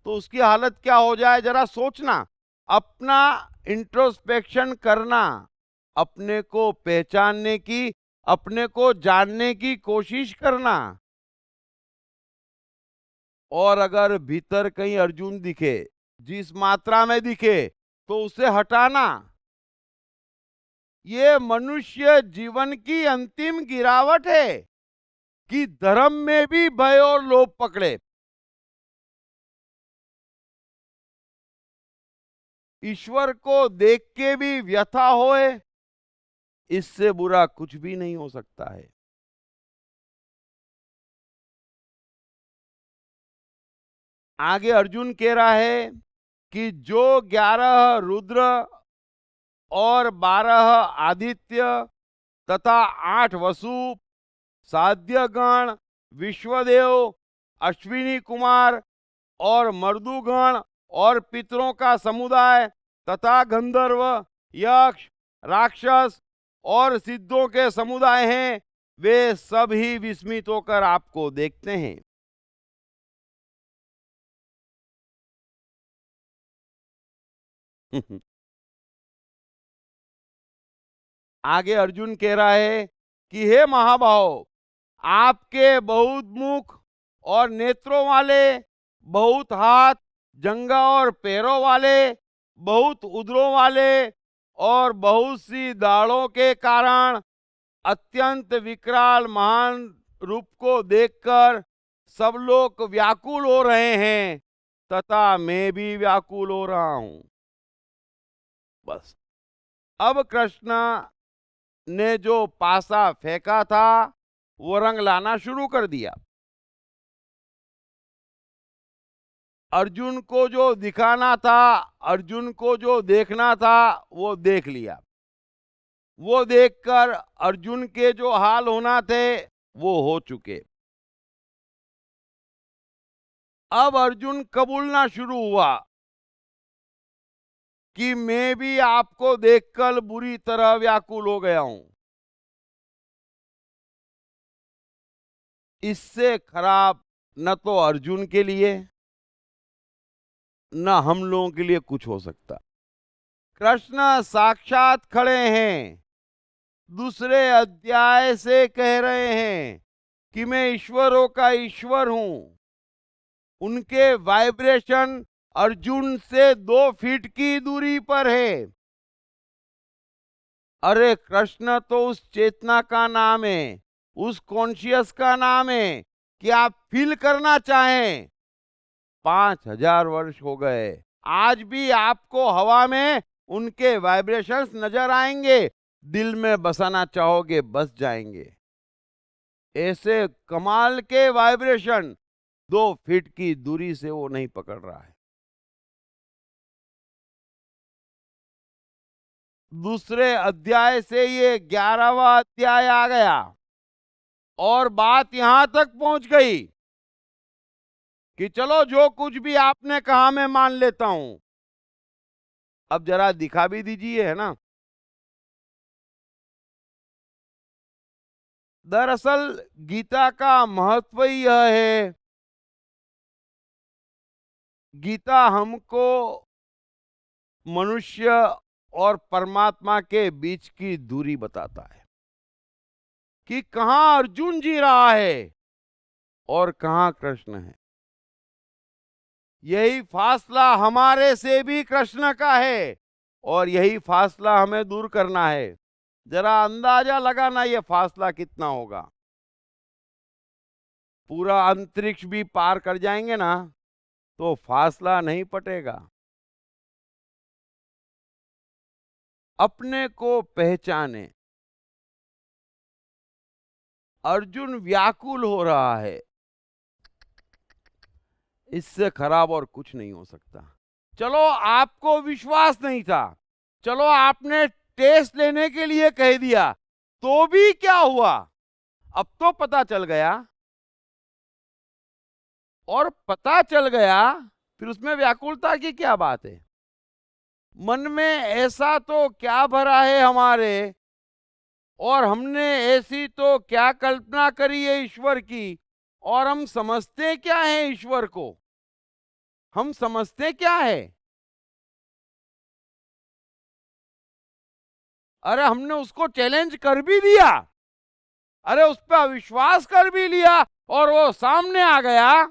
Speaker 1: तो उसकी हालत क्या हो जाए, जरा सोचना। अपना इंट्रोस्पेक्शन करना, अपने को पहचानने की, अपने को जानने की कोशिश करना। और अगर भीतर कहीं अर्जुन दिखे जिस मात्रा में दिखे तो उसे हटाना, ये मनुष्य जीवन की अंतिम गिरावट है कि धर्म में भी भय और लोभ पकड़े। ईश्वर को देख के भी व्यथा होए, इससे बुरा कुछ भी नहीं हो सकता है। आगे अर्जुन कह रहा है कि जो 11 रुद्र और 12 आदित्य तथा 8 वसु, साध्यगण, विश्वदेव, अश्विनी कुमार और मर्दुगण और पितरों का समुदाय तथा गंधर्व, यक्ष, राक्षस और सिद्धों के समुदाय हैं, वे सब ही विस्मित होकर आपको देखते हैं। आगे अर्जुन कह रहा है कि हे महाबाहो, आपके बहुत मुख और नेत्रों वाले, बहुत हाथ, जंघा और पैरों वाले, बहुत उदरों वाले और बहुत सी दाढ़ों के कारण अत्यंत विकराल महान रूप को देखकर सब लोग व्याकुल हो रहे हैं तथा मैं भी व्याकुल हो रहा हूं। बस अब कृष्ण ने जो पासा फेंका था वो रंग लाना शुरू कर दिया। अर्जुन को जो दिखाना था, अर्जुन को जो देखना था, वो देख लिया। वो देखकर अर्जुन के जो हाल होना थे वो हो चुके। अब अर्जुन कबूलना शुरू हुआ कि मैं भी आपको देखकर बुरी तरह व्याकुल हो गया हूं। इससे खराब न तो अर्जुन के लिए न हम लोगों के लिए कुछ हो सकता। कृष्ण साक्षात खड़े हैं, दूसरे अध्याय से कह रहे हैं कि मैं ईश्वरों का ईश्वर हूं। उनके वाइब्रेशन अर्जुन से 2 फीट की दूरी पर है। अरे कृष्ण तो उस चेतना का नाम है, उस कॉन्शियस का नाम है कि आप फील करना चाहें। 5000 वर्ष हो गए, आज भी आपको हवा में उनके वाइब्रेशंस नजर आएंगे, दिल में बसाना चाहोगे बस जाएंगे। ऐसे कमाल के वाइब्रेशन 2 फीट की दूरी से वो नहीं पकड़ रहा है। दूसरे अध्याय से ये 11वां अध्याय आ गया और बात यहां तक पहुंच गई कि चलो जो कुछ भी आपने कहा मैं मान लेता हूं, अब जरा दिखा भी दीजिए, है ना। दरअसल गीता का महत्व ही यह है, गीता हमको मनुष्य और परमात्मा के बीच की दूरी बताता है कि कहां अर्जुन जी रहा है और कहां कृष्ण है। यही फासला हमारे से भी कृष्ण का है और यही फासला हमें दूर करना है। जरा अंदाजा लगाना ये फासला कितना होगा। पूरा अंतरिक्ष भी पार कर जाएंगे ना तो फासला नहीं पटेगा। अपने को पहचाने। अर्जुन व्याकुल हो रहा है, इससे खराब और कुछ नहीं हो सकता। चलो आपको विश्वास नहीं था, चलो आपने टेस्ट लेने के लिए कह दिया, तो भी क्या हुआ, अब तो पता चल गया। और पता चल गया फिर उसमें व्याकुलता की क्या बात है। मन में ऐसा तो क्या भरा है हमारे, और हमने ऐसी तो क्या कल्पना करी है ईश्वर की, और हम समझते क्या है ईश्वर को, हम समझते क्या है। अरे हमने उसको चैलेंज कर भी दिया, अरे उस पर विश्वास कर भी लिया और वो सामने आ गया,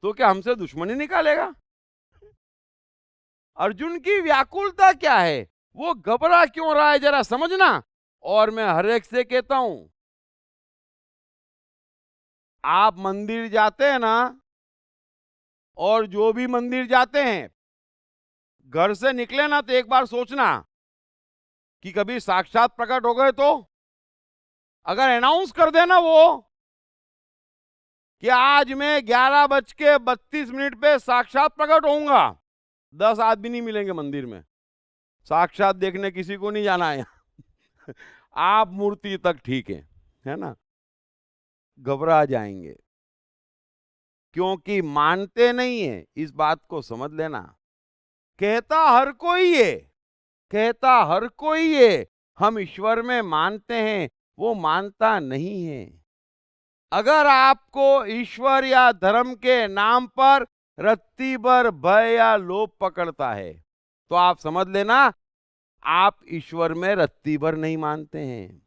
Speaker 1: तो क्या हमसे दुश्मनी निकालेगा। अर्जुन की व्याकुलता क्या है, वो घबरा क्यों रहा है, जरा समझना। और मैं हर एक से कहता हूं, आप मंदिर जाते हैं ना, और जो भी मंदिर जाते हैं, घर से निकले ना तो एक बार सोचना कि कभी साक्षात प्रकट हो गए तो। अगर अनाउंस कर देना वो कि आज मैं 11:32 पे साक्षात प्रकट होऊंगा, 10 आदमी नहीं मिलेंगे मंदिर में। साक्षात देखने किसी को नहीं जाना है आप मूर्ति तक ठीक है ना, घबरा जाएंगे क्योंकि मानते नहीं है। इस बात को समझ लेना। कहता हर कोई है, कहता हर कोई है हम ईश्वर में मानते हैं, वो मानता नहीं है। अगर आपको ईश्वर या धर्म के नाम पर रत्ती भर भय या लोभ पकड़ता है तो आप समझ लेना आप ईश्वर में रत्ती भर नहीं मानते हैं।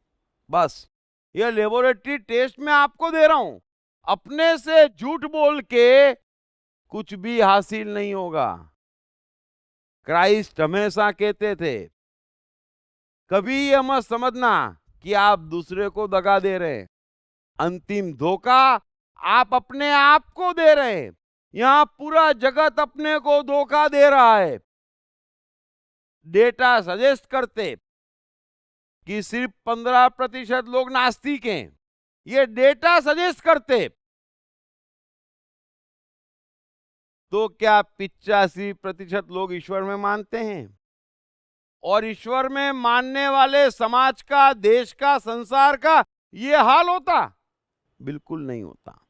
Speaker 1: बस ये लेबोरेटरी टेस्ट में आपको दे रहा हूं, अपने से झूठ बोल के कुछ भी हासिल नहीं होगा। क्राइस्ट हमेशा कहते थे, कभी ये मत समझना कि आप दूसरे को दगा दे रहे हैं, अंतिम धोखा आप अपने आप को दे रहे हैं। यहां पूरा जगत अपने को धोखा दे रहा है। डेटा सजेस्ट करते कि सिर्फ 15% लोग नास्तिक हैं, ये डेटा सजेस्ट करते। तो क्या 85% लोग ईश्वर में मानते हैं? और ईश्वर में मानने वाले समाज का, देश का, संसार का ये हाल होता? बिल्कुल नहीं होता।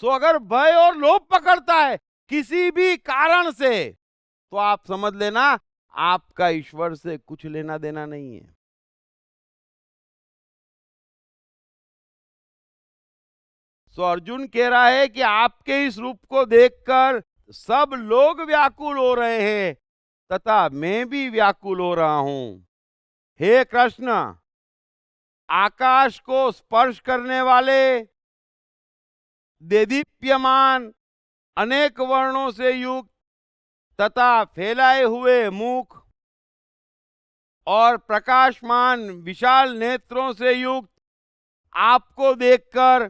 Speaker 1: सो अगर भय और लोभ पकड़ता है किसी भी कारण से तो आप समझ लेना आपका ईश्वर से कुछ लेना देना नहीं है। सो अर्जुन कह रहा है कि आपके इस रूप को देखकर सब लोग व्याकुल हो रहे हैं तथा मैं भी व्याकुल हो रहा हूं। हे कृष्ण, आकाश को स्पर्श करने वाले, देदीप्यमान, अनेक वर्णों से युक्त तथा फैलाए हुए मुख और प्रकाशमान विशाल नेत्रों से युक्त आपको देखकर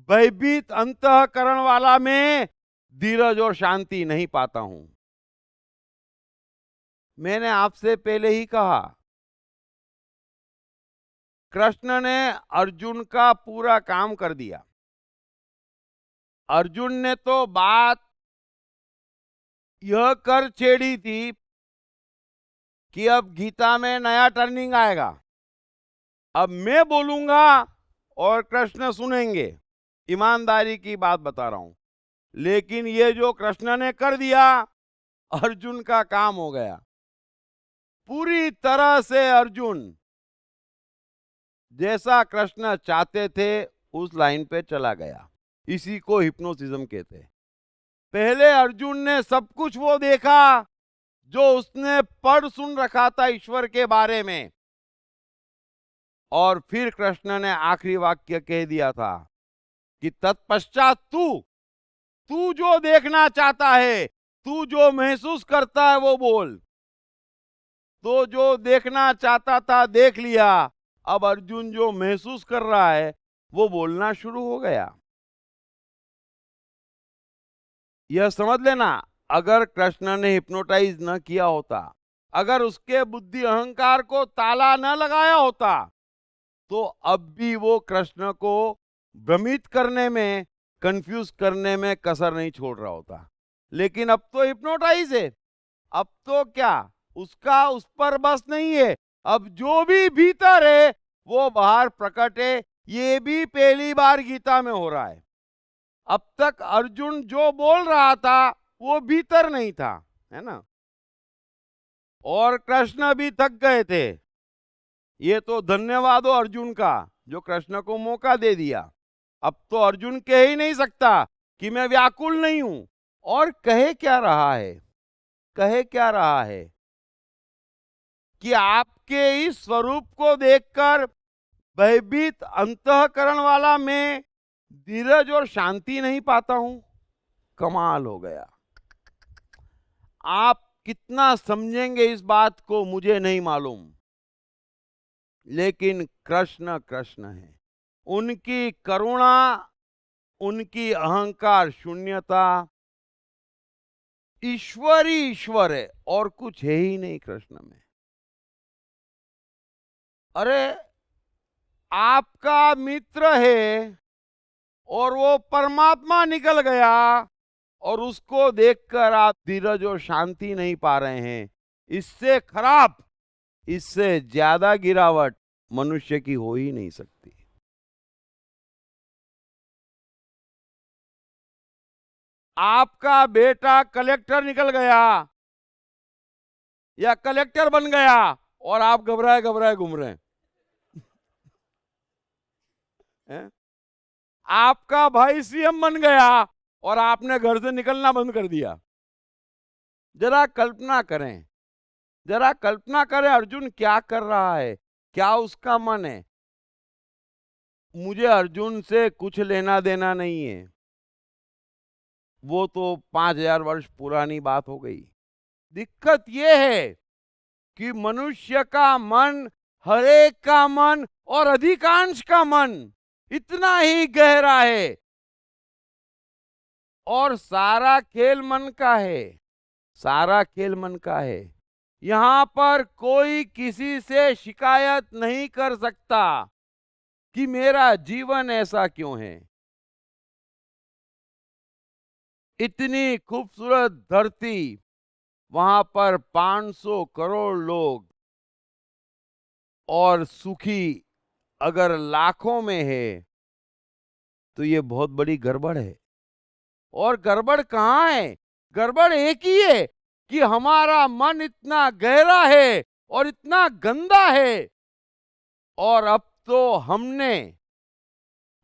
Speaker 1: भयभीत अंतःकरण वाला मैं धीरज और शांति नहीं पाता हूं। मैंने आपसे पहले ही कहा, कृष्ण ने अर्जुन का पूरा काम कर दिया। अर्जुन ने तो बात यह कर छेड़ी थी कि अब गीता में नया टर्निंग आएगा, अब मैं बोलूंगा और कृष्ण सुनेंगे। ईमानदारी की बात बता रहा हूं। लेकिन ये जो कृष्ण ने कर दिया, अर्जुन का काम हो गया। पूरी तरह से अर्जुन जैसा कृष्ण चाहते थे उस लाइन पे चला गया। इसी को हिप्नोसिज्म कहते हैं। पहले अर्जुन ने सब कुछ वो देखा जो उसने पढ़ सुन रखा था ईश्वर के बारे में, और फिर कृष्ण ने आखिरी वाक्य कह दिया था कि तत्पश्चात तू जो देखना चाहता है, तू जो महसूस करता है वो बोल। तो जो देखना चाहता था देख लिया, अब अर्जुन जो महसूस कर रहा है वो बोलना शुरू हो गया। यह समझ लेना, अगर कृष्ण ने हिप्नोटाइज न किया होता, अगर उसके बुद्धि अहंकार को ताला न लगाया होता, तो अब भी वो कृष्ण को भ्रमित करने में, कंफ्यूज करने में कसर नहीं छोड़ रहा होता। लेकिन अब तो हिप्नोटाइज है। अब तो क्या उसका उस पर बस नहीं है। अब जो भी भीतर है वो बाहर प्रकट है। ये भी पहली बार गीता में हो रहा है। अब तक अर्जुन जो बोल रहा था वो भीतर नहीं था, है ना। और कृष्ण भी थक गए थे। ये तो धन्यवाद हो अर्जुन का जो कृष्ण को मौका दे दिया। अब तो अर्जुन कह ही नहीं सकता कि मैं व्याकुल नहीं हूं। और कहे क्या रहा है, कहे क्या रहा है कि आपके इस स्वरूप को देखकर भयभीत अंतःकरण वाला मैं धीरज और शांति नहीं पाता हूं। कमाल हो गया। आप कितना समझेंगे इस बात को मुझे नहीं मालूम, लेकिन कृष्ण कृष्ण है। उनकी करुणा, उनकी अहंकार शून्यता, ईश्वर ही ईश्वर है और कुछ है ही नहीं कृष्ण में। अरे आपका मित्र है और वो परमात्मा निकल गया और उसको देखकर आप धीरज और शांति नहीं पा रहे हैं। इससे खराब, इससे ज्यादा गिरावट मनुष्य की हो ही नहीं सकती। आपका बेटा कलेक्टर निकल गया या कलेक्टर बन गया और आप घबराए घबराए घूम रहे हैं। आपका भाई सीएम बन गया और आपने घर से निकलना बंद कर दिया। जरा कल्पना करें, जरा कल्पना करें अर्जुन क्या कर रहा है, क्या उसका मन है। मुझे अर्जुन से कुछ लेना देना नहीं है, वो तो 5000 वर्ष पुरानी बात हो गई। दिक्कत यह है कि मनुष्य का मन, हर एक का मन और अधिकांश का मन इतना ही गहरा है और सारा खेल मन का है, सारा खेल मन का है। यहां पर कोई किसी से शिकायत नहीं कर सकता कि मेरा जीवन ऐसा क्यों है। इतनी खूबसूरत धरती, वहां पर 500 करोड़ लोग और सुखी अगर लाखों में है तो ये बहुत बड़ी गड़बड़ है। और गड़बड़ कहाँ है? गड़बड़ एक ही है कि हमारा मन इतना गहरा है और इतना गंदा है और अब तो हमने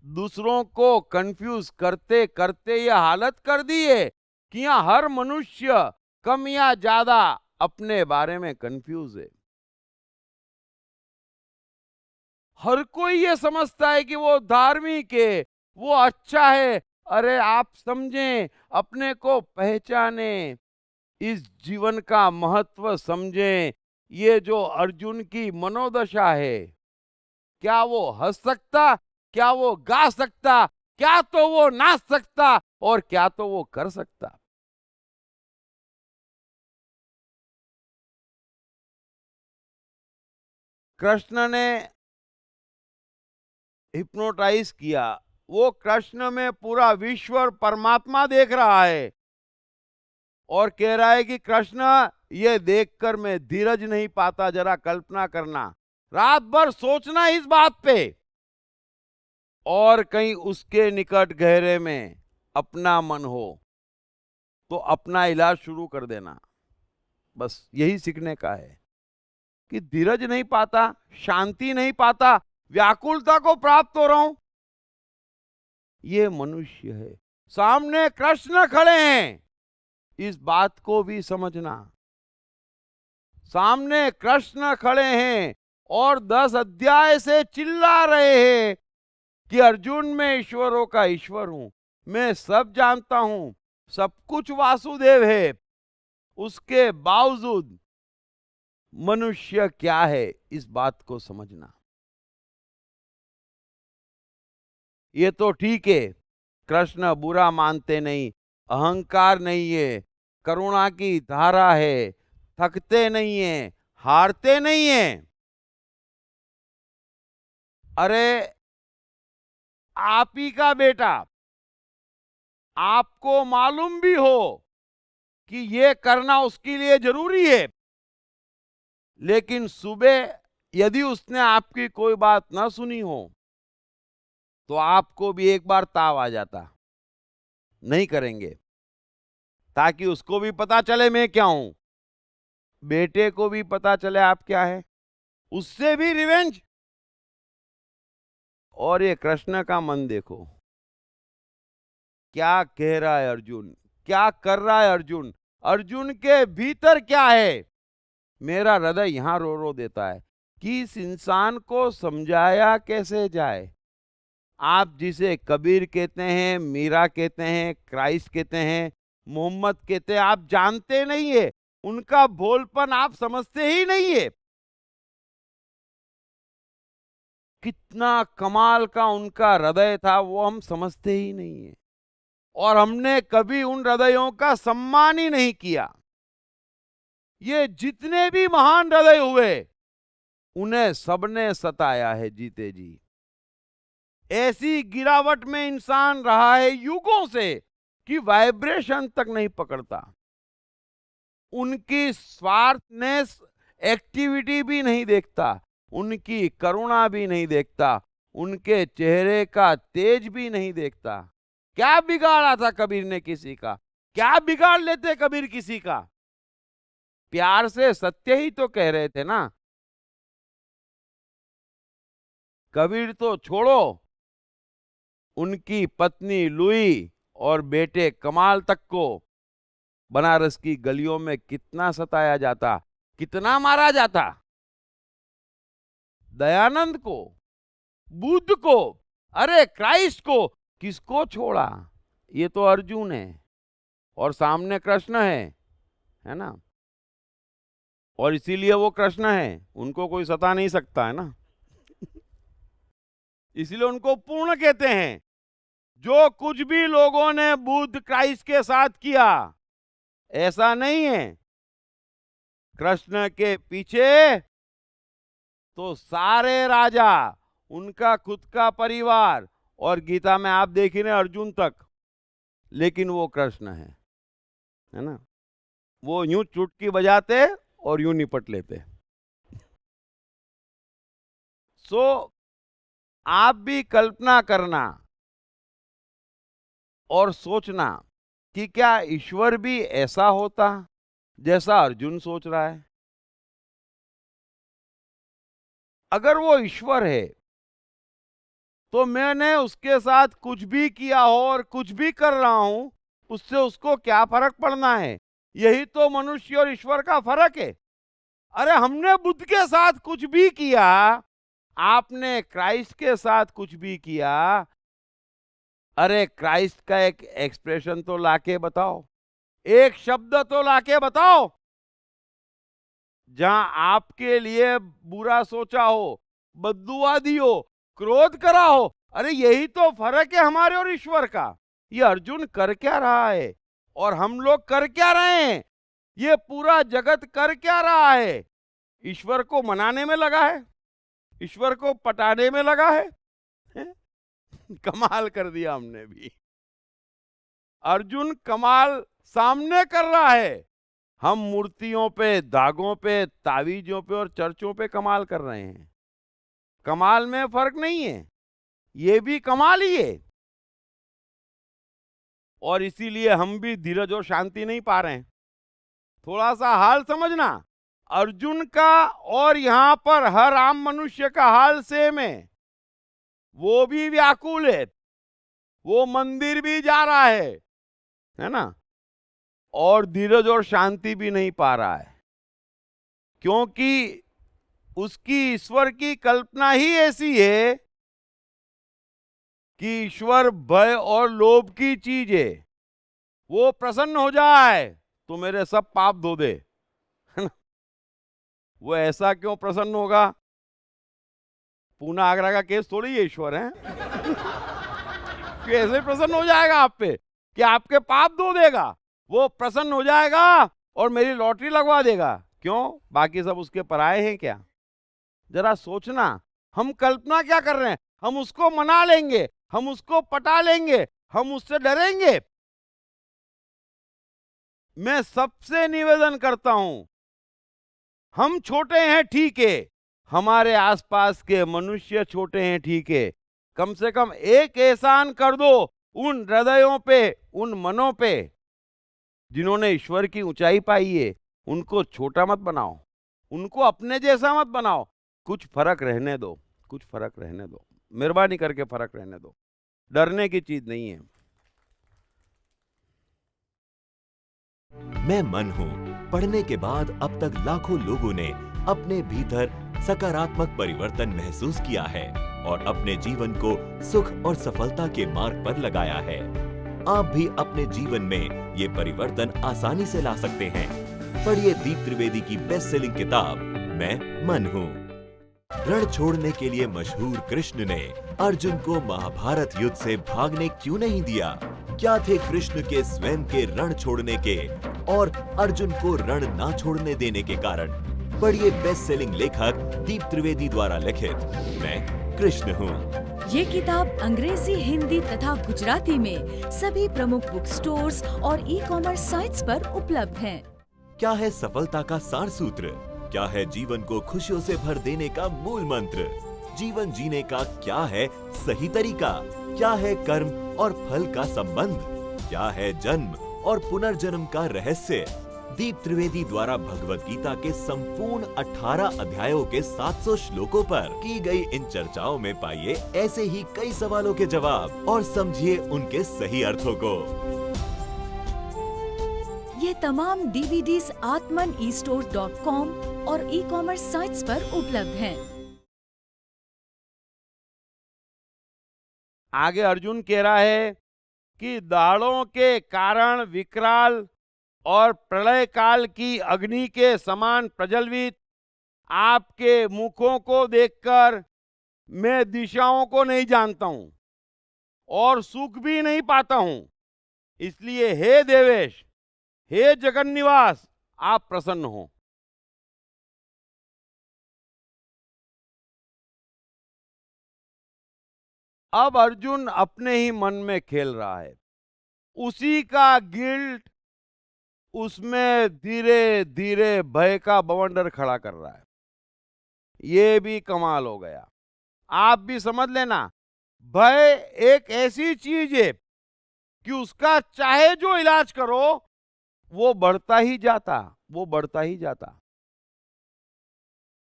Speaker 1: दूसरों को कंफ्यूज करते करते यह हालत कर दी है कि यहां हर मनुष्य कम या ज्यादा अपने बारे में कंफ्यूज है। हर कोई ये समझता है कि वो धार्मिक है, वो अच्छा है। अरे आप समझें, अपने को पहचाने, इस जीवन का महत्व समझें। ये जो अर्जुन की मनोदशा है, क्या वो हंस सकता, क्या वो गा सकता, क्या तो वो नाच सकता और क्या तो वो कर सकता। कृष्ण ने हिप्नोटाइज किया, वो कृष्ण में पूरा विश्व और परमात्मा देख रहा है और कह रहा है कि कृष्ण, ये देखकर मैं धीरज नहीं पाता। जरा कल्पना करना, रात भर सोचना इस बात पे और कहीं उसके निकट गहरे में अपना मन हो तो अपना इलाज शुरू कर देना। बस यही सीखने का है कि धीरज नहीं पाता, शांति नहीं पाता, व्याकुलता को प्राप्त हो रहा हूं। ये मनुष्य है। सामने कृष्ण खड़े हैं, इस बात को भी समझना। सामने कृष्ण खड़े हैं और 10 अध्याय से चिल्ला रहे हैं कि अर्जुन, मैं ईश्वरों का ईश्वर हूं, मैं सब जानता हूं, सब कुछ वासुदेव है। उसके बावजूद मनुष्य क्या है, इस बात को समझना। ये तो ठीक है, कृष्ण बुरा मानते नहीं, अहंकार नहीं है, करुणा की धारा है, थकते नहीं है, हारते नहीं है। अरे आप ही का बेटा, आपको मालूम भी हो कि ये करना उसके लिए जरूरी है, लेकिन सुबह यदि उसने आपकी कोई बात ना सुनी हो तो आपको भी एक बार ताव आ जाता, नहीं करेंगे, ताकि उसको भी पता चले मैं क्या हूं, बेटे को भी पता चले आप क्या है, उससे भी रिवेंज। और ये कृष्ण का मन देखो, क्या कह रहा है अर्जुन, क्या कर रहा है अर्जुन, अर्जुन के भीतर क्या है। मेरा हृदय यहां रो रो देता है कि इस इंसान को समझाया कैसे जाए। आप जिसे कबीर कहते हैं, मीरा कहते हैं, क्राइस्ट कहते हैं, मोहम्मद कहते हैं, आप जानते नहीं है उनका भोलपन आप समझते ही नहीं है। कितना कमाल का उनका हृदय था वो हम समझते ही नहीं है, और हमने कभी उन हृदयों का सम्मान ही नहीं किया। ये जितने भी महान हृदय हुए उन्हें सबने सताया है जीते जी। ऐसी गिरावट में इंसान रहा है युगों से कि वाइब्रेशन तक नहीं पकड़ता। उनकी स्वार्थनेस एक्टिविटी भी नहीं देखता, उनकी करुणा भी नहीं देखता, उनके चेहरे का तेज भी नहीं देखता। क्या बिगाड़ा था कबीर ने किसी का? क्या बिगाड़ लेते कबीर किसी का? प्यार से सत्य ही तो कह रहे थे ना। कबीर तो छोड़ो, उनकी पत्नी लुई और बेटे कमाल तक को बनारस की गलियों में कितना सताया जाता, कितना मारा जाता। दयानंद को, बुद्ध को, अरे क्राइस्ट को किसको छोड़ा? ये तो अर्जुन है और सामने कृष्ण है ना। और इसीलिए वो कृष्ण है, उनको कोई सता नहीं सकता है ना। इसीलिए उनको पूर्ण कहते हैं। जो कुछ भी लोगों ने बुद्ध क्राइस्ट के साथ किया, ऐसा नहीं है। कृष्ण के पीछे तो सारे राजा, उनका खुद का परिवार, और गीता में आप देखिए ना अर्जुन तक, लेकिन वो कृष्ण है ना। वो यूं चुटकी बजाते और यूं निपट लेते। सो आप भी कल्पना करना और सोचना कि क्या ईश्वर भी ऐसा होता जैसा अर्जुन सोच रहा है? अगर वो ईश्वर है तो मैंने उसके साथ कुछ भी किया हो और कुछ भी कर रहा हूं, उससे उसको क्या फर्क पड़ना है? यही तो मनुष्य और ईश्वर का फर्क है। अरे हमने बुद्ध के साथ कुछ भी किया, आपने क्राइस्ट के साथ कुछ भी किया, अरे क्राइस्ट का एक एक्सप्रेशन तो लाके बताओ, एक शब्द तो लाके बताओ जहां आपके लिए बुरा सोचा हो, बद्दुआ दी हो, क्रोध करा हो। अरे यही तो फर्क है हमारे और ईश्वर का। ये अर्जुन कर क्या रहा है और हम लोग कर क्या रहे हैं? ये पूरा जगत कर क्या रहा है? ईश्वर को मनाने में लगा है, ईश्वर को पटाने में लगा है। कमाल कर दिया हमने भी। अर्जुन कमाल सामने कर रहा है, हम मूर्तियों पे, दागों पे, तावीजों पे और चर्चों पे कमाल कर रहे हैं। कमाल में फर्क नहीं है, ये भी कमाल ही है। और इसीलिए हम भी धीरज और शांति नहीं पा रहे हैं। थोड़ा सा हाल समझना, अर्जुन का और यहां पर हर आम मनुष्य का हाल सेम है। वो भी व्याकुल है, वो मंदिर भी जा रहा है ना, और धीरज और शांति भी नहीं पा रहा है, क्योंकि उसकी ईश्वर की कल्पना ही ऐसी है कि ईश्वर भय और लोभ की चीज है। वो प्रसन्न हो जाए तो मेरे सब पाप धो दे, है ना। वो ऐसा क्यों प्रसन्न होगा? पूना आगरा का केस थोड़ी है ईश्वर है। कि ऐसे प्रसन्न हो जाएगा आप पे कि आपके पाप धो देगा। वो प्रसन्न हो जाएगा और मेरी लॉटरी लगवा देगा। क्यों? बाकी सब उसके पराये हैं क्या? जरा सोचना, हम कल्पना क्या कर रहे हैं? हम उसको मना लेंगे, हम उसको पटा लेंगे, हम उससे डरेंगे। मैं सबसे निवेदन करता हूं, हम छोटे हैं ठीक है, हमारे आसपास के मनुष्य छोटे हैं ठीक है, कम से कम एक एहसान कर दो उन हृदयों पे, उन मनों पे जिन्होंने ईश्वर की ऊंचाई पाई है। उनको छोटा मत बनाओ, उनको अपने जैसा मत बनाओ। कुछ फर्क रहने दो, कुछ फर्क रहने दो, मेहरबानी करके फर्क रहने दो। डरने की चीज नहीं है।
Speaker 2: मैं मन हूं पढ़ने के बाद अब तक लाखों लोगों ने अपने भीतर सकारात्मक परिवर्तन महसूस किया है और अपने जीवन को सुख और सफलता के मार्ग पर लगाया है। आप भी अपने जीवन में ये परिवर्तन आसानी से ला सकते हैं। पढ़िए दीप त्रिवेदी की बेस्ट सेलिंग किताब मैं मन हूँ। रण छोड़ने के लिए मशहूर कृष्ण ने अर्जुन को महाभारत युद्ध से भागने क्यों नहीं दिया? क्या थे कृष्ण के स्वयं के रण छोड़ने के और अर्जुन को रण ना छोड़ने देने के कारण? पढ़िए बेस्ट सेलिंग लेखक दीप त्रिवेदी द्वारा लिखित मैं कृष्ण हूँ।
Speaker 3: ये किताब अंग्रेजी, हिंदी तथा गुजराती में सभी प्रमुख बुक स्टोर्स और ई-कॉमर्स साइट्स पर उपलब्ध है।
Speaker 2: क्या है सफलता का सार सूत्र? क्या है जीवन को खुशियों से भर देने का मूल मंत्र? जीवन जीने का क्या है सही तरीका? क्या है कर्म और फल का संबंध? क्या है जन्म और पुनर्जन्म का रहस्य? दीप त्रिवेदी द्वारा भगवत गीता के संपूर्ण 18 अध्यायों के 700 श्लोकों पर की गई इन चर्चाओं में पाइए ऐसे ही कई सवालों के जवाब और समझिए उनके सही अर्थों को।
Speaker 3: ये तमाम डीवीडीज आत्मन e-store.com और ई-कॉमर्स साइट्स पर उपलब्ध हैं।
Speaker 1: आगे अर्जुन कह रहा है कि दाढ़ों के कारण विकराल और प्रलय काल की अग्नि के समान प्रज्वलित आपके मुखों को देखकर मैं दिशाओं को नहीं जानता हूं और सुख भी नहीं पाता हूं। इसलिए हे देवेश, हे जगन्निवास, आप प्रसन्न हो। अब अर्जुन अपने ही मन में खेल रहा है। उसी का गिल्ट उसमें धीरे धीरे भय का बवंडर खड़ा कर रहा है। ये भी कमाल हो गया। आप भी समझ लेना, भय एक ऐसी चीज है कि उसका चाहे जो इलाज करो वो बढ़ता ही जाता, वो बढ़ता ही जाता।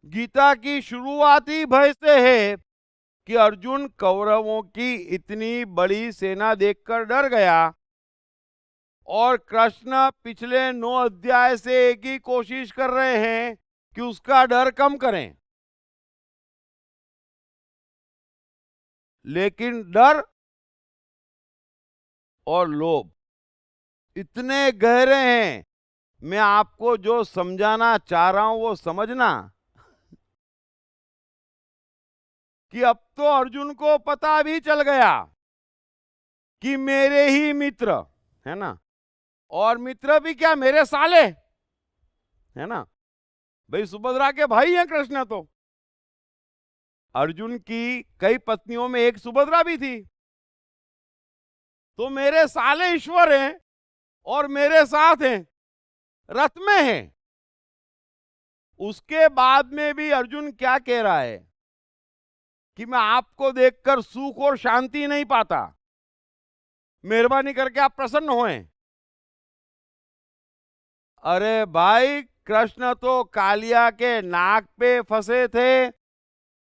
Speaker 1: गीता की शुरुआत ही भय से है कि अर्जुन कौरवों की इतनी बड़ी सेना देखकर डर गया और कृष्ण पिछले 9 अध्याय से एक ही कोशिश कर रहे हैं कि उसका डर कम करें, लेकिन डर और लोभ इतने गहरे हैं। मैं आपको जो समझाना चाह रहा हूं वो समझना कि अब तो अर्जुन को पता भी चल गया कि मेरे ही मित्र है ना, और मित्र भी क्या, मेरे साले है ना भाई, सुभद्रा के भाई हैं कृष्ण। तो अर्जुन की कई पत्नियों में एक सुभद्रा भी थी। तो मेरे साले ईश्वर हैं और मेरे साथ हैं, रथ में हैं। उसके बाद में भी अर्जुन क्या कह रहा है कि मैं आपको देखकर सुख और शांति नहीं पाता, मेहरबानी करके आप प्रसन्न होएं। अरे भाई, कृष्ण तो कालिया के नाक पे फंसे थे,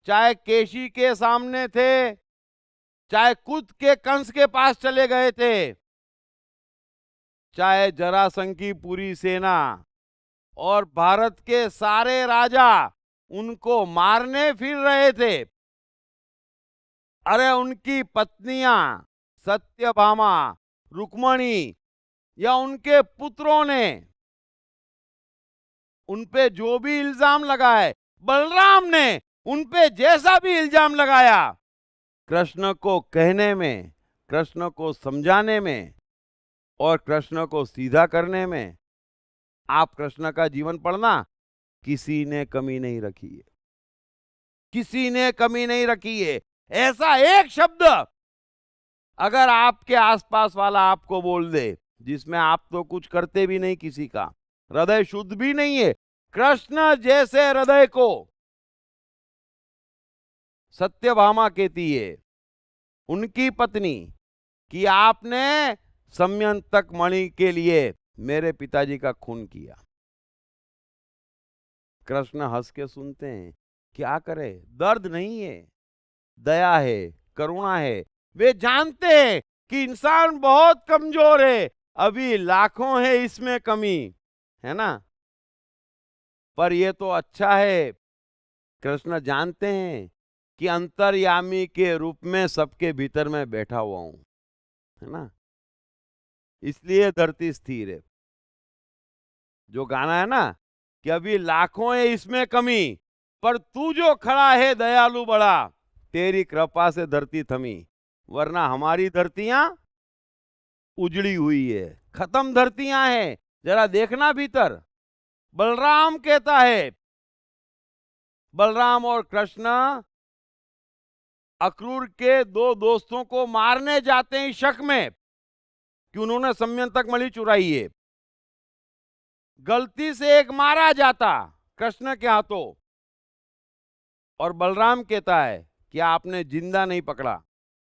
Speaker 1: चाहे केशी के सामने थे, चाहे खुद के कंस के पास चले गए थे, चाहे जरासंध की पूरी सेना और भारत के सारे राजा उनको मारने फिर रहे थे। अरे उनकी पत्नियां सत्यभामा, रुक्मणी या उनके पुत्रों ने उनपे जो भी इल्जाम लगाए, बलराम ने उनपे जैसा भी इल्जाम लगाया, कृष्ण को कहने में, कृष्ण को समझाने में और कृष्ण को सीधा करने में आप कृष्ण का जीवन पढ़ना, किसी ने कमी नहीं रखी है, किसी ने कमी नहीं रखी है। ऐसा एक शब्द अगर आपके आसपास वाला आपको बोल दे जिसमें आप तो कुछ करते भी नहीं, किसी का हृदय शुद्ध भी नहीं है, कृष्ण जैसे हृदय को सत्यभामा कहती है उनकी पत्नी कि आपने समयंतक मणि के लिए मेरे पिताजी का खून किया। कृष्ण हंस के सुनते हैं, क्या करे, दर्द नहीं है, दया है, करुणा है। वे जानते हैं कि इंसान बहुत कमजोर है, अभी लाखों है इसमें कमी, है ना। पर ये तो अच्छा है, कृष्ण जानते हैं कि अंतर्यामी के रूप में सबके भीतर में बैठा हुआ हूं, है ना, इसलिए धरती स्थिर है। जो गाना है ना कि अभी लाखों है इसमें कमी, पर तू जो खड़ा है दयालु बड़ा, तेरी कृपा से धरती थमी, वरना हमारी धरतियां उजड़ी हुई है, खत्म धरतियां हैं। जरा देखना भीतर। बलराम कहता है, बलराम और कृष्ण अक्रूर के दो दोस्तों को मारने जाते हैं शक में कि उन्होंने समयंतक मणि चुराई है। गलती से एक मारा जाता कृष्ण के हाथों, और बलराम कहता है कि आपने जिंदा नहीं पकड़ा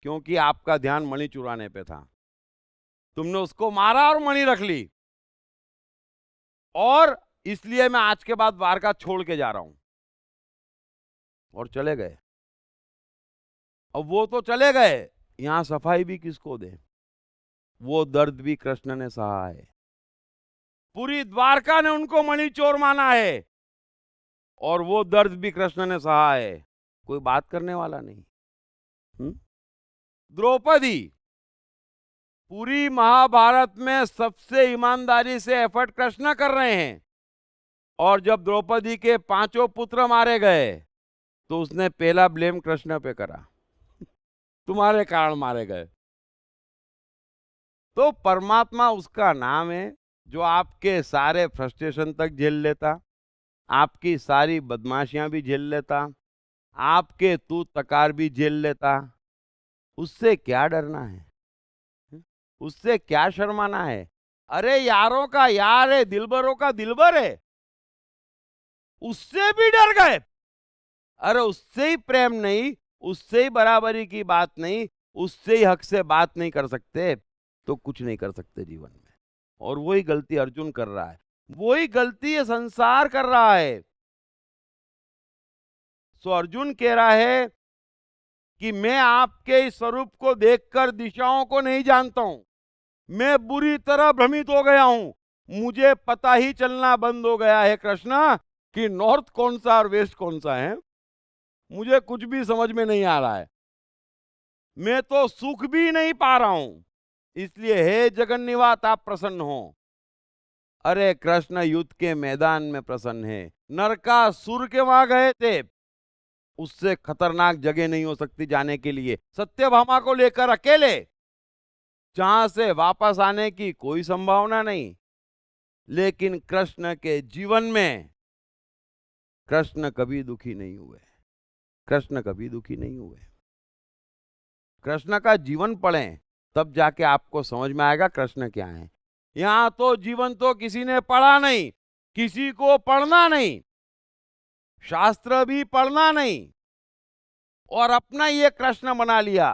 Speaker 1: क्योंकि आपका ध्यान मणि चुराने पे था। तुमने उसको मारा और मणि रख ली, और इसलिए मैं आज के बाद द्वारका छोड़ के जा रहा हूं। और चले गए। अब वो तो चले गए, यहां सफाई भी किसको दे? वो दर्द भी कृष्ण ने सहा है। पूरी द्वारका ने उनको मणि चोर माना है, और वो दर्द भी कृष्ण ने सहा है। कोई बात करने वाला नहीं। द्रौपदी, पूरी महाभारत में सबसे ईमानदारी से एफर्ट कृष्ण कर रहे हैं, और जब द्रौपदी के 5 पुत्र मारे गए तो उसने पहला ब्लेम कृष्ण पे करा, तुम्हारे कारण मारे गए। तो परमात्मा उसका नाम है जो आपके सारे फ्रस्ट्रेशन तक झेल लेता, आपकी सारी बदमाशियां भी झेल लेता, आपके तू तकार भी झेल लेता। उससे क्या डरना है? उससे क्या शर्माना है? अरे यारों का यार है, दिलबरों का दिलबर है, उससे भी डर गए। अरे उससे ही प्रेम नहीं, उससे ही बराबरी की बात नहीं, उससे ही हक से बात नहीं कर सकते तो कुछ नहीं कर सकते जीवन में। और वही गलती अर्जुन कर रहा है, वही गलती ये संसार कर रहा है। सो अर्जुन कह रहा है कि मैं आपके इस स्वरूप को देखकर दिशाओं को नहीं जानता हूं, मैं बुरी तरह भ्रमित हो गया हूं। मुझे पता ही चलना बंद हो गया है कृष्ण कि नॉर्थ कौन सा और वेस्ट कौन सा है। मुझे कुछ भी समझ में नहीं आ रहा है, मैं तो सुख भी नहीं पा रहा हूं। इसलिए हे जगन्निवास आप प्रसन्न हो। अरे कृष्ण युद्ध के मैदान में प्रसन्न है। नरकासुर के वहां गए थे, उससे खतरनाक जगह नहीं हो सकती जाने के लिए। सत्यभामा को लेकर अकेले, जहां से वापस आने की कोई संभावना नहीं। लेकिन कृष्ण के जीवन में कृष्ण कभी दुखी नहीं हुए, कृष्ण कभी दुखी नहीं हुए। कृष्ण का जीवन पढ़ें तब जाके आपको समझ में आएगा कृष्ण क्या है। यहां तो जीवन तो किसी ने पढ़ा नहीं, किसी को पढ़ना नहीं, शास्त्र भी पढ़ना नहीं, और अपना ये कृष्ण बना लिया।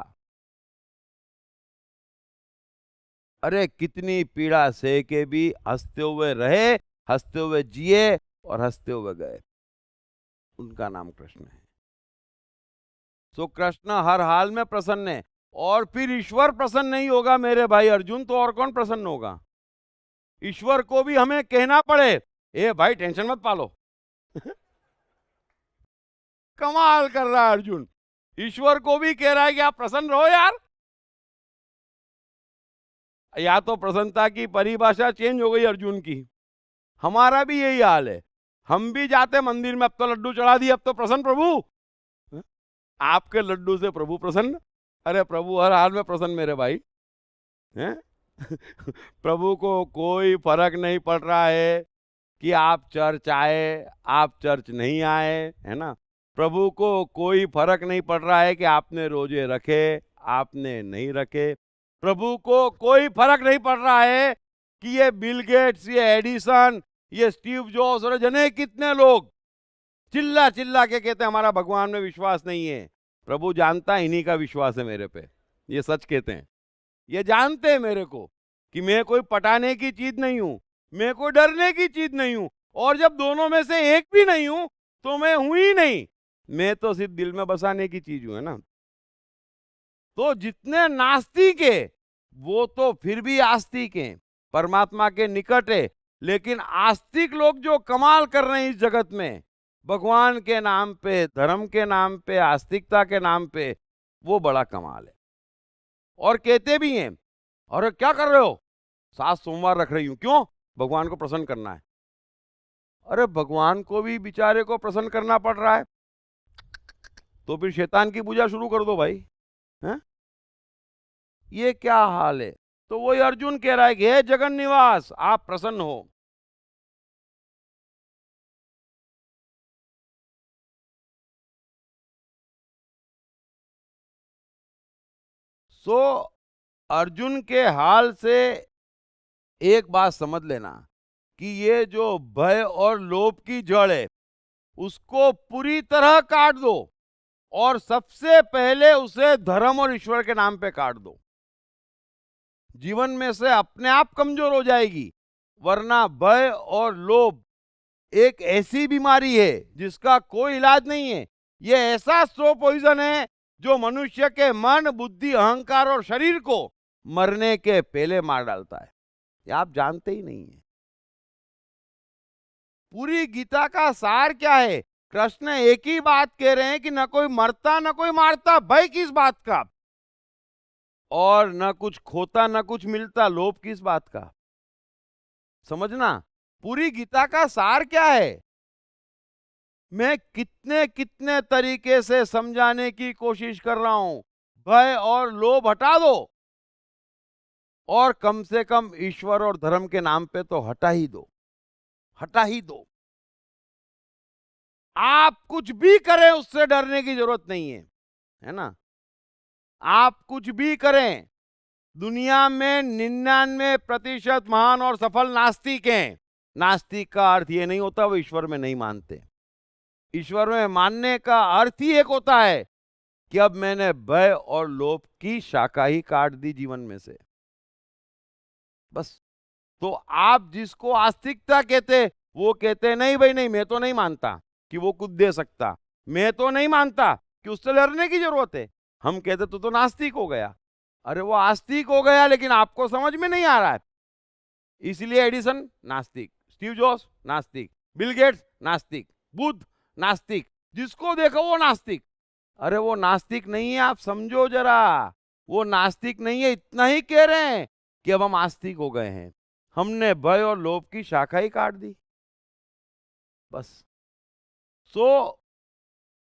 Speaker 1: अरे कितनी पीड़ा सह के भी हंसते हुए रहे, हंसते हुए जिए और हंसते हुए गए। उनका नाम कृष्ण है। सो कृष्ण हर हाल में प्रसन्न है। और फिर ईश्वर प्रसन्न नहीं होगा मेरे भाई अर्जुन, तो और कौन प्रसन्न होगा? ईश्वर को भी हमें कहना पड़े, ए भाई टेंशन मत पालो। कमाल कर रहा है अर्जुन, ईश्वर को भी कह रहा है कि आप प्रसन्न रहो यार। या तो प्रसन्नता की परिभाषा चेंज हो गई अर्जुन की। हमारा भी यही हाल है, हम भी जाते मंदिर में, अब तो लड्डू चढ़ा दिए, अब तो प्रसन्न प्रभु। आपके लड्डू से प्रभु प्रसन्न? अरे प्रभु हर हाल में प्रसन्न मेरे भाई हैं। प्रभु को कोई फर्क नहीं पड़ रहा है कि आप चर्च आए, आप चर्च नहीं आए, है ना। प्रभु को कोई फर्क नहीं पड़ रहा है कि आपने रोजे रखे, आपने नहीं रखे। प्रभु को कोई फर्क नहीं पड़ रहा है कि ये बिल गेट्स, ये एडिसन, ये स्टीव जॉब्स और जने कितने लोग चिल्ला चिल्ला के कहते हैं हमारा भगवान में विश्वास नहीं है। प्रभु जानता है इन्हीं का विश्वास है मेरे पे, ये सच कहते हैं। ये जानते हैं मेरे को कि मैं कोई पटाने की चीज नहीं हूं, मैं कोई डरने की चीज नहीं हूं, और जब दोनों में से एक भी नहीं हूं तो मैं हूं ही नहीं। मैं तो सिर्फ दिल में बसाने की चीज हूं, है ना। तो जितने नास्तिक है वो तो फिर भी आस्तिक हैं, परमात्मा के निकट है। लेकिन आस्तिक लोग जो कमाल कर रहे हैं इस जगत में, भगवान के नाम पे, धर्म के नाम पे, आस्तिकता के नाम पे, वो बड़ा कमाल है। और कहते भी हैं, अरे क्या कर रहे हो, 7 सोमवार रख रही हूं, क्यों? भगवान को प्रसन्न करना है। अरे भगवान को भी बेचारे को प्रसन्न करना पड़ रहा है, तो फिर शैतान की पूजा शुरू कर दो भाई। हैं? ये क्या हाल है? तो वही अर्जुन कह रहा है कि हे जगन निवास, आप प्रसन्न हो। सो अर्जुन के हाल से एक बात समझ लेना कि ये जो भय और लोभ की जड़ है, उसको पूरी तरह काट दो, और सबसे पहले उसे धर्म और ईश्वर के नाम पे काट दो। जीवन में से अपने आप कमजोर हो जाएगी। वरना भय और लोभ एक ऐसी बीमारी है जिसका कोई इलाज नहीं है। ये ऐसा स्लो पॉइजन है जो मनुष्य के मन, बुद्धि, अहंकार और शरीर को मरने के पहले मार डालता है। ये आप जानते ही नहीं है। पूरी गीता का सार क्या है? कृष्ण एक ही बात कह रहे हैं कि न कोई मरता न कोई मारता, भय किस बात का? और न कुछ खोता न कुछ मिलता, लोभ किस बात का? समझना, पूरी गीता का सार क्या है? मैं कितने कितने तरीके से समझाने की कोशिश कर रहा हूं। भय और लोभ हटा दो, और कम से कम ईश्वर और धर्म के नाम पे तो हटा ही दो, हटा ही दो। आप कुछ भी करें उससे डरने की जरूरत नहीं है ना? आप कुछ भी करें, दुनिया में 99% महान और सफल नास्तिक हैं। नास्तिक का अर्थ ये नहीं होता वो ईश्वर में नहीं मानते। ईश्वर में मानने का अर्थ ही एक होता है कि अब मैंने भय और लोभ की शाखा ही काट दी जीवन में से, बस। तो आप जिसको आस्तिकता कहते, वो कहते नहीं भाई नहीं, मैं तो नहीं मानता कि वो कुछ दे सकता, मैं तो नहीं मानता कि उससे लड़ने की जरूरत है। हम कहते तो नास्तिक हो गया। अरे वो आस्तिक हो गया, लेकिन आपको समझ में नहीं आ रहा है। इसलिए एडिसन नास्तिक, स्टीव जॉब्स नास्तिक, बिल गेट्स नास्तिक, बुद्ध नास्तिक, जिसको देखो वो नास्तिक। अरे वो नास्तिक नहीं है, आप समझो जरा। वो नास्तिक नहीं है, इतना ही कह रहे हैं कि अब हम आस्तिक हो गए हैं। हमने भय और लोभ की शाखा ही काट दी, बस। सो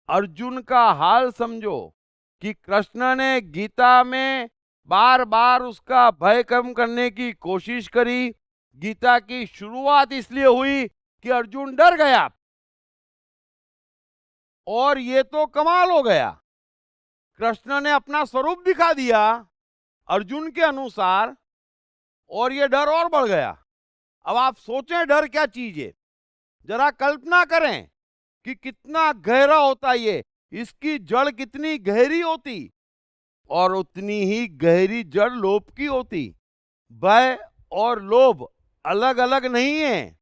Speaker 1: अर्जुन का हाल समझो कि कृष्ण ने गीता में बार बार उसका भय कम करने की कोशिश करी। गीता की शुरुआत इसलिए हुई कि अर्जुन डर गया, और ये तो कमाल हो गया, कृष्ण ने अपना स्वरूप दिखा दिया अर्जुन के अनुसार, और ये डर और बढ़ गया। अब आप सोचें डर क्या चीज है, जरा कल्पना करें कि कितना गहरा होता ये, इसकी जड़ कितनी गहरी होती, और उतनी ही गहरी जड़ लोभ की होती। भय और लोभ अलग अलग नहीं है।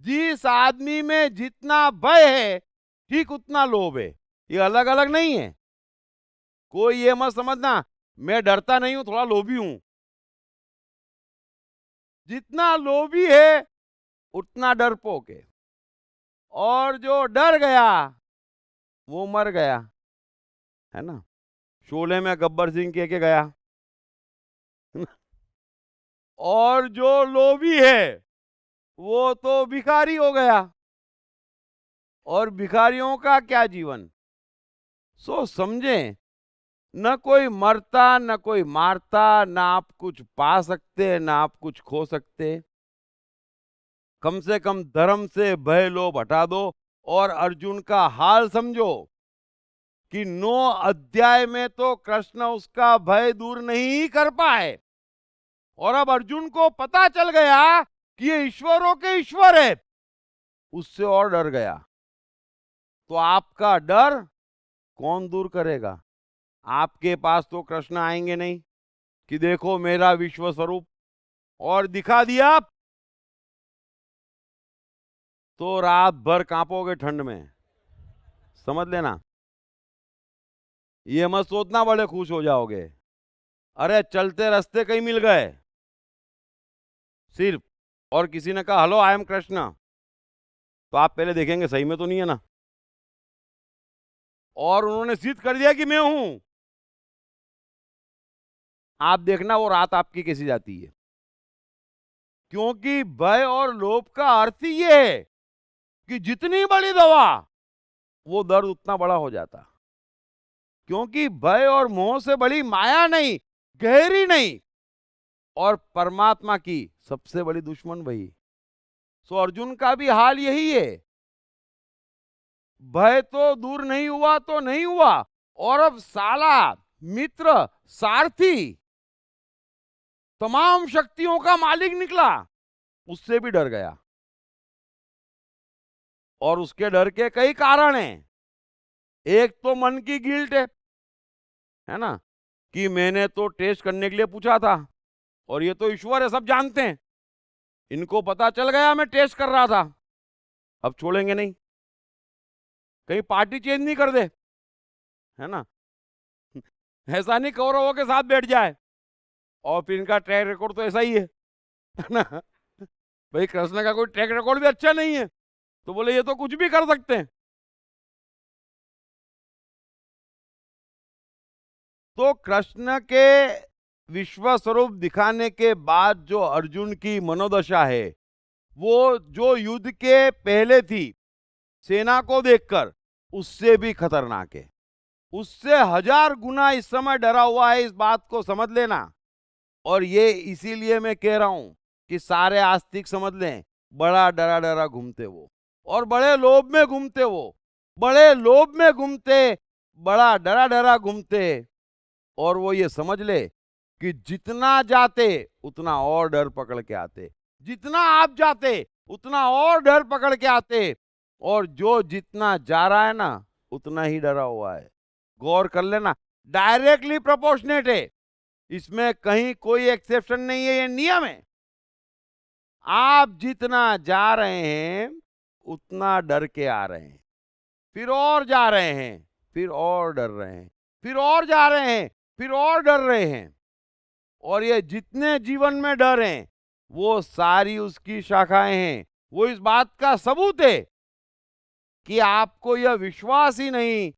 Speaker 1: जिस आदमी में जितना भय है, ठीक उतना लोभ है। ये अलग अलग नहीं है। कोई ये मत समझना मैं डरता नहीं हूं, थोड़ा लोभी हूं। जितना लोभी है उतना डरपोक है, और जो डर गया वो मर गया, है ना? शोले में गब्बर सिंह कह के गया। और जो लोभी है वो तो भिखारी हो गया, और भिखारियों का क्या जीवन। सो समझें, न कोई मरता न कोई मारता, ना आप कुछ पा सकते ना आप कुछ खो सकते। कम से कम धर्म से भय लोभ हटा दो, और अर्जुन का हाल समझो कि 9 अध्याय में तो कृष्ण उसका भय दूर नहीं कर पाए, और अब अर्जुन को पता चल गया कि ये ईश्वरों के ईश्वर है, उससे और डर गया। तो आपका डर कौन दूर करेगा? आपके पास तो कृष्ण आएंगे नहीं कि देखो मेरा विश्व स्वरूप, और दिखा दिया तो रात भर कांपोगे ठंड में, समझ लेना। ये मत सोचना बड़े खुश हो जाओगे। अरे चलते रास्ते कहीं मिल गए सिर्फ, और किसी ने कहा हेलो आई एम कृष्ण, तो आप पहले देखेंगे सही में तो नहीं है ना, और उन्होंने सिद्ध कर दिया कि मैं हूं, आप देखना वो रात आपकी कैसी जाती है। क्योंकि भय और लोभ का अर्थ ही ये है कि जितनी बड़ी दवा वो दर्द उतना बड़ा हो जाता, क्योंकि भय और मोह से बड़ी माया नहीं, गहरी नहीं, और परमात्मा की सबसे बड़ी दुश्मन वही। सो अर्जुन का भी हाल यही है। भय तो दूर नहीं हुआ तो नहीं हुआ, और अब साला मित्र सारथी तमाम शक्तियों का मालिक निकला, उससे भी डर गया। और उसके डर के कई कारण हैं। एक तो मन की गिल्ट है ना, कि मैंने तो टेस्ट करने के लिए पूछा था, और ये तो ईश्वर है, सब जानते हैं, इनको पता चल गया मैं टेस्ट कर रहा था, अब छोड़ेंगे नहीं, कहीं पार्टी चेंज नहीं कर दे, है ना। ऐसा नहीं कौरवों के साथ बैठ जाए, और फिर इनका ट्रैक रिकॉर्ड तो ऐसा ही है ना। भाई कृष्ण का कोई ट्रैक रिकॉर्ड भी अच्छा नहीं है, तो बोले ये तो कुछ भी कर सकते हैं। तो कृष्ण के विश्व स्वरूप दिखाने के बाद जो अर्जुन की मनोदशा है, वो जो युद्ध के पहले थी सेना को देखकर, उससे भी खतरनाक है, उससे 1000 गुना इस समय डरा हुआ है। इस बात को समझ लेना। और ये इसीलिए मैं कह रहा हूं कि सारे आस्तिक समझ लें, बड़ा डरा डरा घूमते वो, और बड़े लोभ में घूमते वो, बड़े लोभ में घूमते, बड़ा डरा डरा घूमते, और वो ये समझ ले कि जितना जाते उतना और डर पकड़ के आते, जितना आप जाते उतना और डर पकड़ के आते, और जो जितना जा रहा है ना उतना ही डरा हुआ है। गौर कर लेना, डायरेक्टली प्रोपोर्शनेट है, इसमें कहीं कोई एक्सेप्शन नहीं है, ये नियम है। आप जितना जा रहे हैं उतना डर के आ रहे हैं, फिर और जा रहे हैं, फिर और डर रहे हैं, फिर और जा रहे हैं, फिर और डर रहे हैं। और ये जितने जीवन में डर हैं वो सारी उसकी शाखाएं हैं। वो इस बात का सबूत है कि आपको यह विश्वास ही नहीं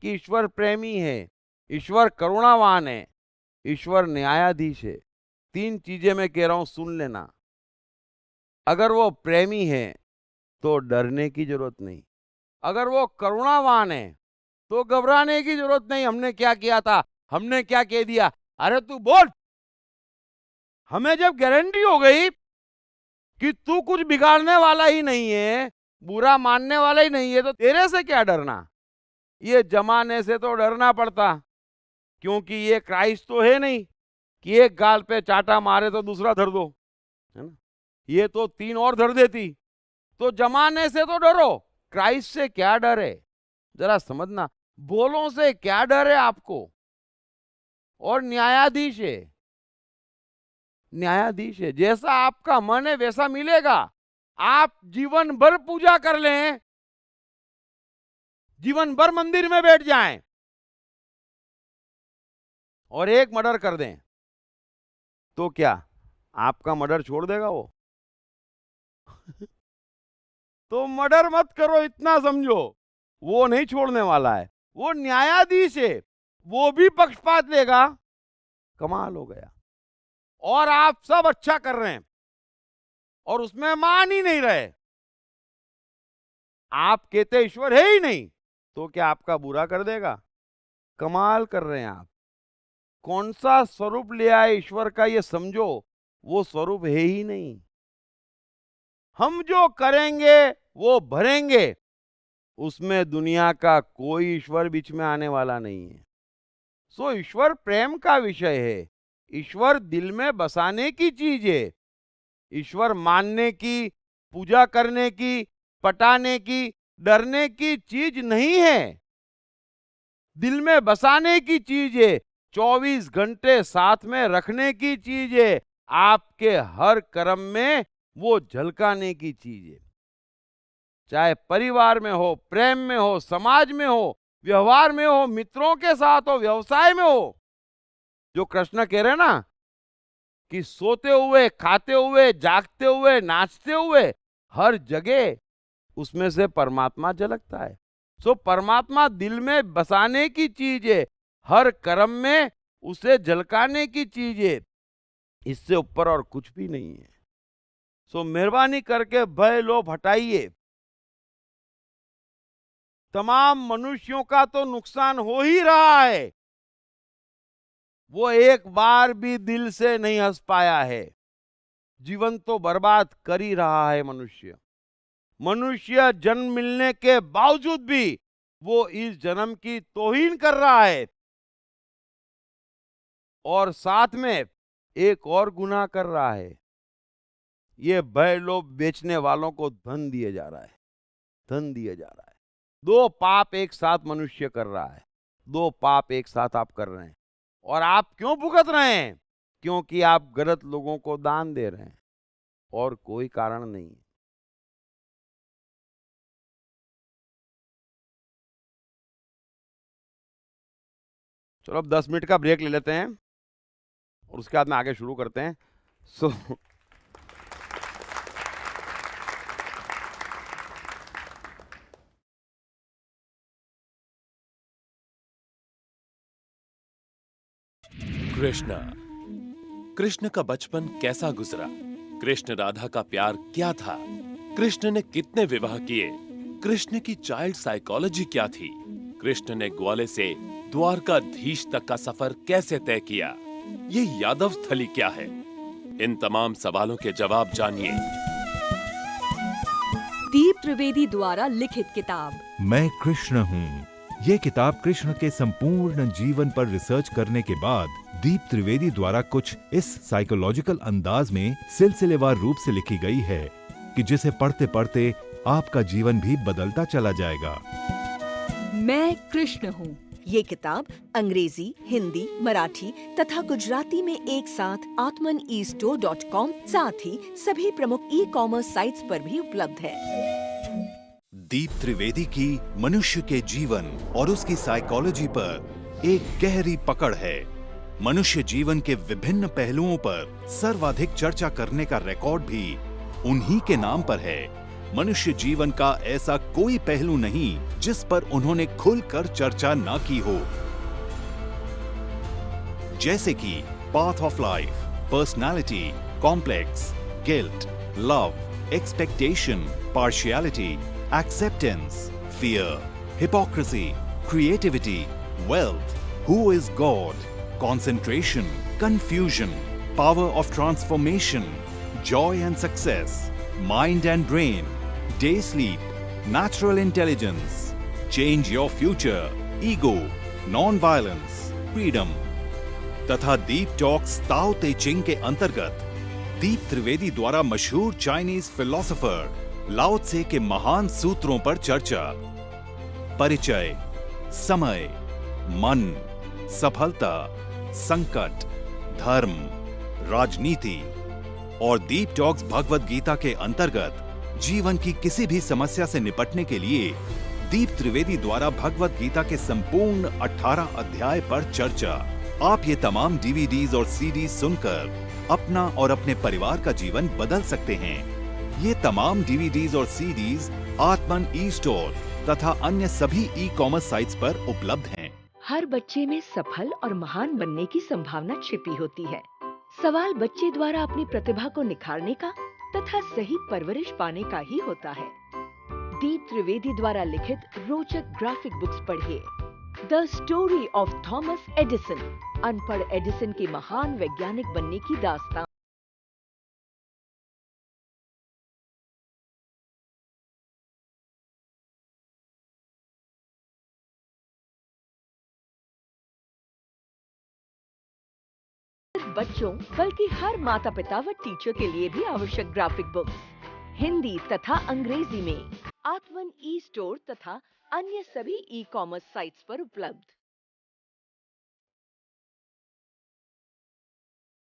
Speaker 1: कि ईश्वर प्रेमी है, ईश्वर करुणावान है, ईश्वर न्यायाधीश है। 3 चीजें मैं कह रहा हूं, सुन लेना। अगर वो प्रेमी है तो डरने की जरूरत नहीं, अगर वो करुणावान है तो घबराने की जरूरत नहीं। हमने क्या किया था, हमने क्या कह दिया, अरे तू बोल। हमें जब गारंटी हो गई कि तू कुछ बिगाड़ने वाला ही नहीं है, बुरा मानने वाला ही नहीं है, तो तेरे से क्या डरना। ये जमाने से तो डरना पड़ता, क्योंकि ये क्राइस्ट तो है नहीं कि एक गाल पे चाटा मारे तो दूसरा धर दो, है ना। ये तो 3 और धर देती। तो जमाने से तो डरो, क्राइस्ट से क्या डर है, जरा समझना। बोलों से क्या डर है आपको। और न्यायाधीश है, न्यायाधीश है, जैसा आपका मन है वैसा मिलेगा। आप जीवन भर पूजा कर लें, जीवन भर मंदिर में बैठ जाएं, और एक मर्डर कर दें, तो क्या आपका मर्डर छोड़ देगा वो। तो मर्डर मत करो, इतना समझो, वो नहीं छोड़ने वाला है। वो न्यायाधीश है, वो भी पक्षपात लेगा। कमाल हो गया। और आप सब अच्छा कर रहे हैं और उसमें मान ही नहीं रहे। आप कहते ईश्वर है ही नहीं, तो क्या आपका बुरा कर देगा। कमाल कर रहे हैं आप। कौन सा स्वरूप ले आए ईश्वर का, ये समझो, वो स्वरूप है ही नहीं। हम जो करेंगे वो भरेंगे, उसमें दुनिया का कोई ईश्वर बीच में आने वाला नहीं है। सो ईश्वर प्रेम का विषय है, ईश्वर दिल में बसाने की चीज है। ईश्वर मानने की, पूजा करने की, पटाने की, डरने की चीज नहीं है, दिल में बसाने की चीज है, 24 घंटे साथ में रखने की चीज है, आपके हर कर्म में वो झलकाने की चीज है। चाहे परिवार में हो, प्रेम में हो, समाज में हो, व्यवहार में हो, मित्रों के साथ हो, व्यवसाय में हो। जो कृष्ण कह रहे हैं ना कि सोते हुए, खाते हुए, जागते हुए, नाचते हुए, हर जगह उसमें से परमात्मा झलकता है। सो परमात्मा दिल में बसाने की चीज है, हर कर्म में उसे झलकाने की चीज है, इससे ऊपर और कुछ भी नहीं है। सो मेहरबानी करके भय लोभ हटाइए, तमाम मनुष्यों का तो नुकसान हो ही रहा है, वो एक बार भी दिल से नहीं हंस पाया है। जीवन तो बर्बाद कर ही रहा है मनुष्य। मनुष्य जन्म मिलने के बावजूद भी वो इस जन्म की तौहीन कर रहा है और साथ में एक और गुनाह कर रहा है। ये भय लोभ बेचने वालों को धन दिया जा रहा है, धन दिया जा रहा है। दो पाप एक साथ मनुष्य कर रहा है, दो पाप एक साथ आप कर रहे हैं। और आप क्यों भुगत रहे हैं? क्योंकि आप गलत लोगों को दान दे रहे हैं, और कोई कारण नहीं है। चलो अब 10 मिनट का ब्रेक ले लेते हैं और उसके बाद में आगे शुरू करते हैं।
Speaker 4: कृष्ण का बचपन कैसा गुजरा? कृष्ण राधा का प्यार क्या था? कृष्ण ने कितने विवाह किए? कृष्ण की चाइल्ड साइकोलॉजी क्या थी? कृष्ण ने ग्वाले से द्वारकाधीश तक का सफर कैसे तय किया? ये यादव स्थली क्या है? इन तमाम सवालों के जवाब जानिए।
Speaker 3: दीप त्रिवेदी द्वारा लिखित किताब
Speaker 5: मैं कृष्ण हूँ। ये किताब कृष्ण के संपूर्ण जीवन पर रिसर्च करने के बाद दीप त्रिवेदी द्वारा कुछ इस साइकोलॉजिकल अंदाज में सिलसिलेवार रूप से लिखी गई है कि जिसे पढ़ते पढ़ते आपका जीवन भी बदलता चला जाएगा।
Speaker 3: मैं कृष्ण हूँ।
Speaker 6: ये किताब अंग्रेजी, हिंदी, मराठी तथा गुजराती में एक साथ atmanestore.com साथ ही सभी प्रमुख ई-कॉमर्स साइट्स पर भी उपलब्ध है।
Speaker 5: दीप त्रिवेदी की मनुष्य के जीवन और उसकी साइकोलॉजी पर एक गहरी पकड़ है। मनुष्य जीवन के विभिन्न पहलुओं पर सर्वाधिक चर्चा करने का रिकॉर्ड भी उन्हीं के नाम पर है। मनुष्य जीवन का ऐसा कोई पहलू नहीं जिस पर उन्होंने खुलकर चर्चा ना की हो, जैसे कि path of life, personality, complex, guilt, love, expectation, partiality, acceptance, fear, hypocrisy, creativity, wealth, who is God, concentration, confusion, power of transformation, joy and success, mind and brain, day sleep, natural intelligence, change your future, ego, non-violence, freedom। तथा दीप टॉक्स ताओ ते चिंग के अंतर्गत दीप त्रिवेदी द्वारा मशहूर चाइनीज फिलोसोफर लाओ त्से के महान सूत्रों पर चर्चा, परिचय, समय, मन, सफलता, संकट, धर्म, राजनीति और दीप टॉक्स भगवत गीता के अंतर्गत जीवन की किसी भी समस्या से निपटने के लिए दीप त्रिवेदी द्वारा भगवत गीता के संपूर्ण 18 अध्याय पर चर्चा। आप ये तमाम डीवीडीज और सीडीज सुनकर अपना और अपने परिवार का जीवन बदल सकते हैं। ये तमाम डीवीडीज और सीडीज आत्मन ई स्टोर तथा अन्य सभी ई कॉमर्स साइट्स पर उपलब्ध हैं।
Speaker 6: हर बच्चे में सफल और महान बनने की संभावना छिपी होती है। सवाल बच्चे द्वारा अपनी प्रतिभा को निखारने का तथा सही परवरिश पाने का ही होता है। दीप त्रिवेदी द्वारा लिखित रोचक ग्राफिक बुक्स पढ़िए। The story of Thomas Edison, अनपढ़ एडिसन के महान वैज्ञानिक बनने की दास्तान। बच्चों बल्कि हर माता पिता व टीचर के लिए भी आवश्यक ग्राफिक बुक्स हिंदी तथा अंग्रेजी में आत्मन ई स्टोर तथा अन्य सभी ई कॉमर्स साइट्स पर उपलब्ध।